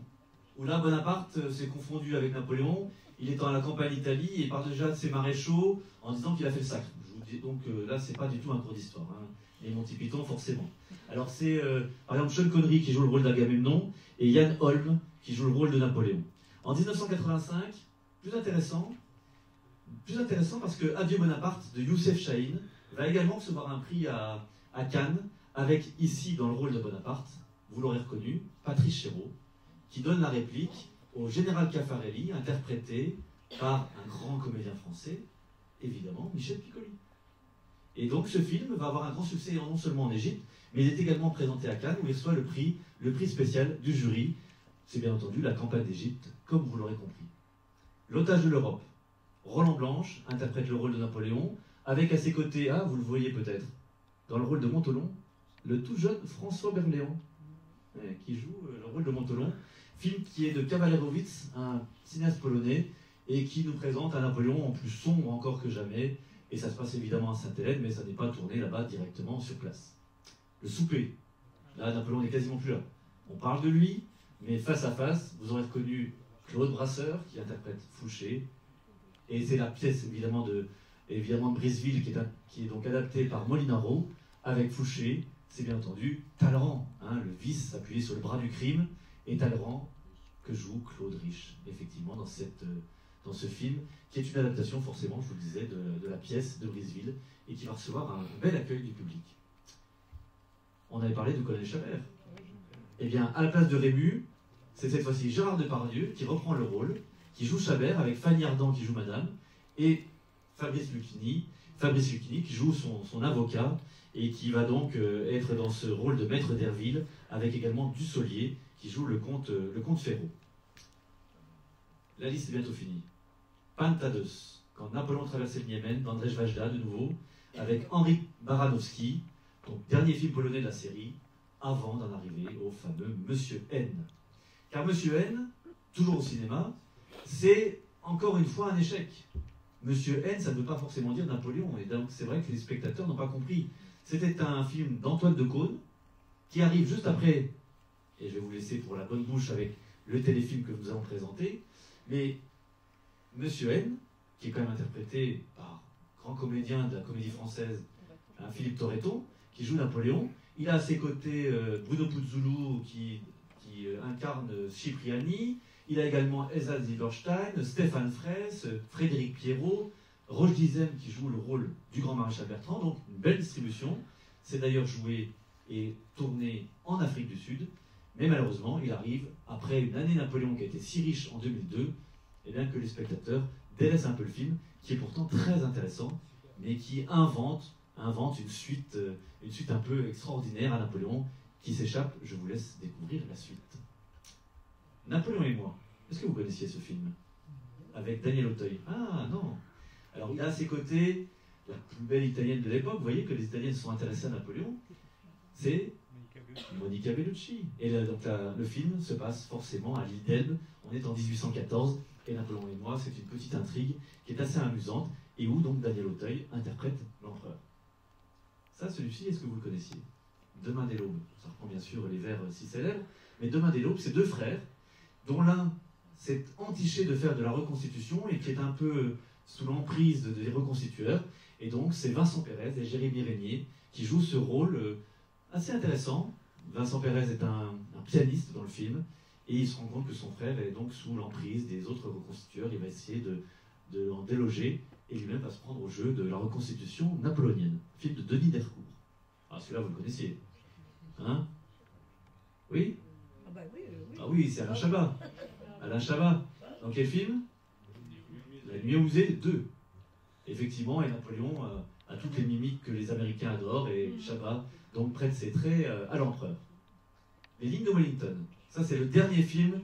où là Bonaparte s'est confondu avec Napoléon, il est dans la campagne d'Italie et parle déjà de ses maréchaux en disant qu'il a fait le sacre. Je vous dis donc là, c'est pas du tout un cours d'histoire, hein. Les Monty Python, forcément. Alors c'est par exemple Sean Connery qui joue le rôle d'Agamemnon et Ian Holm qui joue le rôle de Napoléon. En 1985, plus intéressant parce que Adieu Bonaparte de Youssef Chahine va également recevoir un prix à Cannes avec ici dans le rôle de Bonaparte, vous l'aurez reconnu, Patrice Chéreau, qui donne la réplique au général Caffarelli, interprété par un grand comédien français, évidemment Michel Piccoli. Et donc ce film va avoir un grand succès non seulement en Égypte, mais il est également présenté à Cannes où il reçoit le prix spécial du jury. C'est bien entendu la campagne d'Égypte, comme vous l'aurez compris. L'otage de l'Europe. Roland Blanche interprète le rôle de Napoléon, avec à ses côtés, vous le voyez peut-être, dans le rôle de Montholon, le tout jeune François Berléand, qui joue le rôle de Montholon. Film qui est de Kawalerowicz, un cinéaste polonais, et qui nous présente un Napoléon en plus sombre encore que jamais. Et ça se passe évidemment à Sainte-Hélène, mais ça n'est pas tourné là-bas directement sur place. Le souper. Là, Napoléon n'est quasiment plus là. On parle de lui, mais face à face, vous aurez reconnu Claude Brasseur, qui interprète Fouché. Et c'est la pièce, évidemment, de Briseville, qui est donc adaptée par Molinaro, avec Fouché. C'est bien entendu Talleyrand, le vice appuyé sur le bras du crime, et Talleyrand, que joue Claude Rich, effectivement, dans ce film, qui est une adaptation, forcément, je vous le disais, de la pièce de Briseville, et qui va recevoir un bel accueil du public. On avait parlé de Colonel Chabert. Eh bien, à la place de Rému, c'est cette fois-ci Gérard Depardieu qui reprend le rôle, qui joue Chabert, avec Fanny Ardant qui joue Madame, et Fabrice Lucchini qui joue son avocat, et qui va donc être dans ce rôle de maître d'Herville, avec également Dussolier, qui joue le comte Ferraud. La liste est bientôt finie. Pantados, quand Napoléon traversait le Niémen, d'Andrzej Wajda, de nouveau, avec Henryk Baranowski, donc dernier film polonais de la série, avant d'en arriver au fameux Monsieur N. Car Monsieur N, toujours au cinéma, c'est encore une fois un échec. Monsieur N, ça ne veut pas forcément dire Napoléon, et donc c'est vrai que les spectateurs n'ont pas compris. C'était un film d'Antoine Decaune, qui arrive juste après, et je vais vous laisser pour la bonne bouche avec le téléfilm que nous allons présenter, mais Monsieur N, qui est quand même interprété par grand comédien de la comédie française, Philippe Torreton, qui joue Napoléon. Il a à ses côtés Bruno Puzzulu, qui incarne Cipriani. Il a également Elsa Zilberstein, Stéphane Fraisse, Frédéric Pierrot, Roche Dizem qui joue le rôle du grand maréchal Bertrand. Donc une belle distribution. C'est d'ailleurs joué et tourné en Afrique du Sud. Mais malheureusement, il arrive, après une année Napoléon qui a été si riche en 2002, et bien que les spectateurs délaissent un peu le film, qui est pourtant très intéressant, mais qui invente une suite un peu extraordinaire à Napoléon, qui s'échappe. Je vous laisse découvrir la suite. Napoléon et moi. Est-ce que vous connaissiez ce film? Avec Daniel Auteuil. Ah non. Alors il a à ses côtés la plus belle italienne de l'époque. Vous voyez que les Italiennes sont intéressées à Napoléon. C'est Monica Bellucci. Et le film se passe forcément à l'île d'Elbe. On est en 1814 et Napoléon et moi, c'est une petite intrigue qui est assez amusante et où donc Daniel Auteuil interprète l'empereur. Ça, celui-ci, est-ce que vous le connaissiez? Demain dès l'aube. Ça reprend bien sûr les vers si célèbres, mais Demain dès l'aube, c'est deux frères dont l'un s'est entiché de faire de la reconstitution et qui est un peu sous l'emprise des reconstitueurs. Et donc, c'est Vincent Pérez et Jérémy Régnier qui jouent ce rôle assez intéressant. Vincent Pérez est un pianiste dans le film et il se rend compte que son frère est donc sous l'emprise des autres reconstitueurs. Il va essayer de l'en déloger et lui-même va se prendre au jeu de la reconstitution napoléonienne. Film de Denis Dercourt. Ah, celui-là, vous le connaissiez. Hein? Oui? Ah bah oui, oui. Ah oui, c'est Alain Chabat. Alain Chabat. Dans quel film? La Nuit aux Musées 2. Effectivement, et Napoléon a toutes les mimiques que les Américains adorent, et Chabat donc prête ses traits à l'empereur. Les Lignes de Wellington. Ça, c'est le dernier film,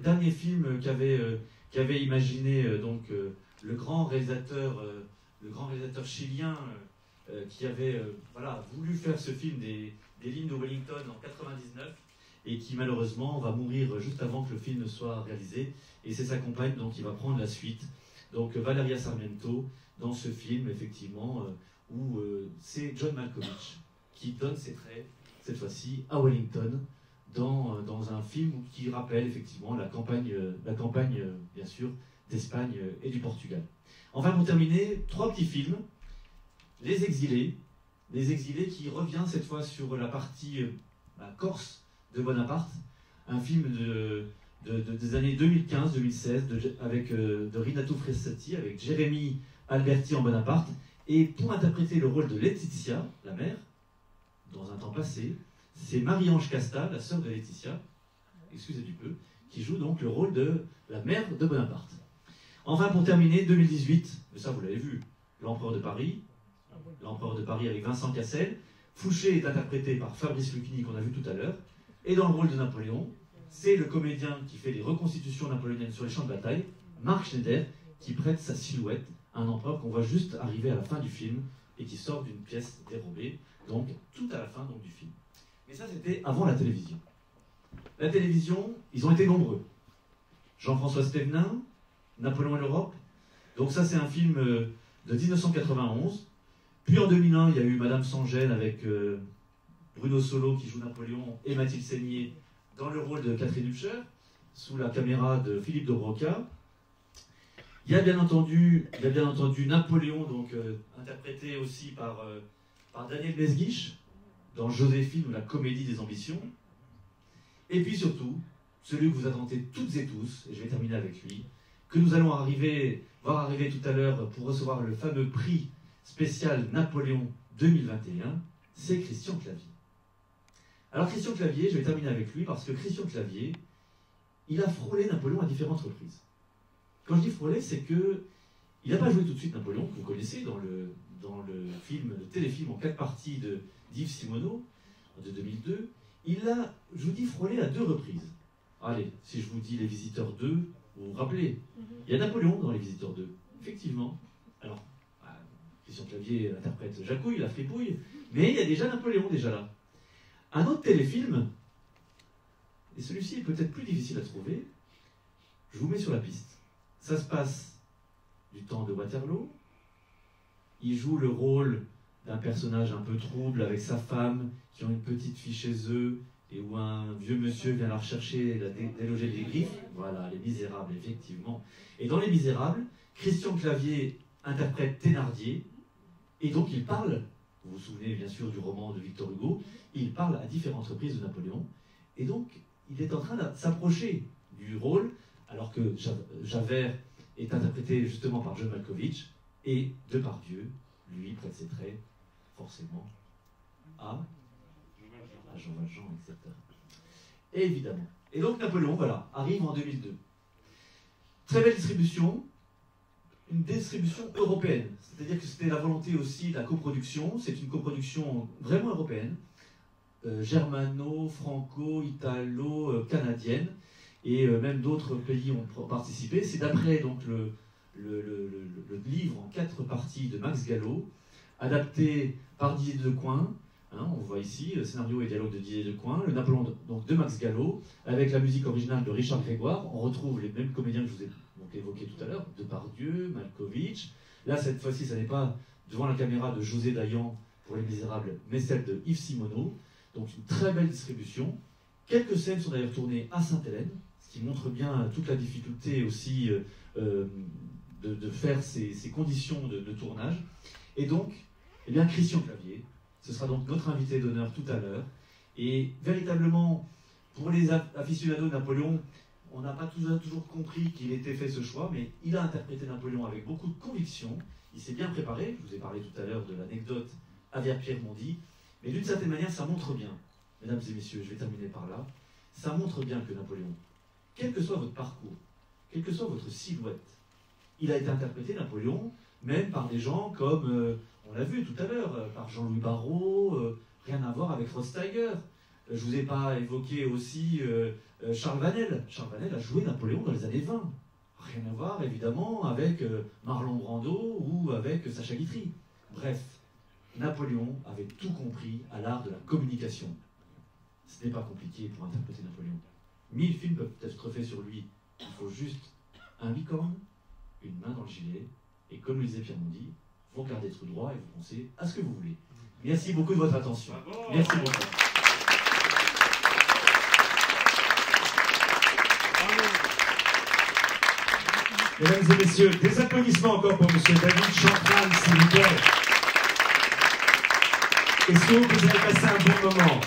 dernier film qu'avait imaginé le grand réalisateur chilien qui avait voulu faire ce film des Lignes de Wellington en 99 et qui malheureusement va mourir juste avant que le film ne soit réalisé. Et c'est sa compagne donc, qui va prendre la suite. Donc Valeria Sarmiento dans ce film, effectivement, où c'est John Malkovich qui donne ses traits, cette fois-ci, à Wellington, dans un film qui rappelle effectivement la campagne bien sûr, d'Espagne et du Portugal. Enfin, pour terminer, 3 petits films. Les Exilés qui revient cette fois sur la partie corse de Bonaparte, un film des années 2015-2016 de Rinato Frassati avec Jérémy Alberti en Bonaparte, et pour interpréter le rôle de Laetitia, la mère, dans un temps passé, c'est Marie-Ange Casta, la sœur de Laetitia, excusez du peu, qui joue donc le rôle de la mère de Bonaparte. Enfin, pour terminer, 2018, mais ça vous l'avez vu, L'Empereur de Paris avec Vincent Cassel. Fouché est interprété par Fabrice Lucchini qu'on a vu tout à l'heure, et dans le rôle de Napoléon, c'est le comédien qui fait les reconstitutions napoléoniennes sur les champs de bataille, Marc Schneider, qui prête sa silhouette à un empereur qu'on voit juste arriver à la fin du film et qui sort d'une pièce dérobée, donc tout à la fin donc, du film. Mais ça, c'était avant la télévision. La télévision, ils ont été nombreux. Jean-François Stévenin, Napoléon et l'Europe. Donc ça, c'est un film de 1991. Puis en 2001, il y a eu Madame sans gêne avec Bruno Solo qui joue Napoléon et Mathilde Seigné dans le rôle de Catherine Hubscher, sous la caméra de Philippe de Broca. Il y a bien entendu Napoléon, donc interprété aussi par Daniel Mesguich, dans Joséphine ou la comédie des ambitions. Et puis surtout, celui que vous attendez toutes et tous, et je vais terminer avec lui, que nous allons voir arriver tout à l'heure pour recevoir le fameux prix spécial Napoléon 2021, c'est Christian Clavier. Alors Christian Clavier, je vais terminer avec lui parce que Christian Clavier, il a frôlé Napoléon à différentes reprises. Quand je dis frôlé, c'est que il n'a pas joué tout de suite Napoléon, que vous connaissez dans le téléfilm en 4 parties d'Yves Simoneau, de 2002. Il l'a, je vous dis, frôlé à 2 reprises. Allez, si je vous dis Les Visiteurs 2, vous vous rappelez, il y a Napoléon dans Les Visiteurs 2, effectivement. Alors, Christian Clavier interprète Jacouille, la fripouille, mais il y a déjà Napoléon, déjà là. Un autre téléfilm, et celui-ci est peut-être plus difficile à trouver, je vous mets sur la piste. Ça se passe du temps de Waterloo. Il joue le rôle d'un personnage un peu trouble avec sa femme, qui ont une petite fille chez eux, et où un vieux monsieur vient la rechercher, la déloger des griffes. Voilà, Les Misérables, effectivement. Et dans Les Misérables, Christian Clavier interprète Thénardier, et donc il parle, vous vous souvenez bien sûr du roman de Victor Hugo, il parle à différentes reprises de Napoléon, et donc il est en train de s'approcher du rôle, alors que Javert est interprété justement par John Malkovich, et Depardieu, lui, prête ses traits, forcément, à Jean Valjean, etc. Et évidemment. Et donc Napoléon, voilà, arrive en 2002. Très belle distribution, une distribution européenne. C'est-à-dire que c'était la volonté aussi de la coproduction. C'est une coproduction vraiment européenne, germano, franco, italo, canadienne, et même d'autres pays ont participé. C'est d'après donc le livre en 4 parties de Max Gallo, adapté par Didier Decoing, Hein, on voit ici scénario et dialogue de Didier Decoing, le Napoléon donc, de Max Gallo, avec la musique originale de Richard Grégoire. On retrouve les mêmes comédiens que je vous ai donc évoqués tout à l'heure, Depardieu, Malkovich. Là, cette fois-ci, ça n'est pas devant la caméra de José Dayan pour Les Misérables, mais celle de Yves Simoneau. Donc une très belle distribution. Quelques scènes sont d'ailleurs tournées à Sainte-Hélène, ce qui montre bien toute la difficulté aussi de faire ces conditions de tournage. Et donc, eh bien, Christian Clavier, ce sera donc notre invité d'honneur tout à l'heure. Et véritablement, pour les aficionados de Napoléon, on n'a pas toujours compris qu'il était fait ce choix, mais il a interprété Napoléon avec beaucoup de conviction. Il s'est bien préparé. Je vous ai parlé tout à l'heure de l'anecdote Avière-Pierre-Mondi. Mais d'une certaine manière, ça montre bien, mesdames et messieurs, je vais terminer par là, ça montre bien que Napoléon, quel que soit votre parcours, quelle que soit votre silhouette, il a été interprété, Napoléon, même par des gens comme, on l'a vu tout à l'heure, par Jean-Louis Barrault, rien à voir avec Rothsteiger. Je ne vous ai pas évoqué aussi Charles Vanel. Charles Vanel a joué Napoléon dans les années 20. Rien à voir, évidemment, avec Marlon Brando ou avec Sacha Guitry. Bref, Napoléon avait tout compris à l'art de la communication. Ce n'est pas compliqué pour interpréter Napoléon. 1000 films peuvent être faits sur lui. Il faut juste un bicorne, une main dans le gilet, et comme le disait Pierre Mondi, vous regardez tout droit et vous pensez à ce que vous voulez. Merci beaucoup de votre attention. Merci beaucoup. Mesdames et messieurs, des applaudissements encore pour M. David Chantran, s'il vous plaît. Est-ce que vous avez passé un bon moment?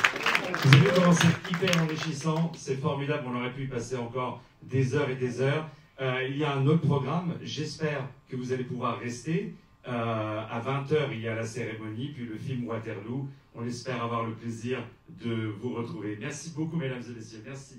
Vous avez vu comment c'est hyper enrichissant, c'est formidable, on aurait pu y passer encore des heures et des heures. Il y a un autre programme, j'espère que vous allez pouvoir rester. À 20h, il y a la cérémonie, puis le film Waterloo. On espère avoir le plaisir de vous retrouver. Merci beaucoup, mesdames et messieurs, merci.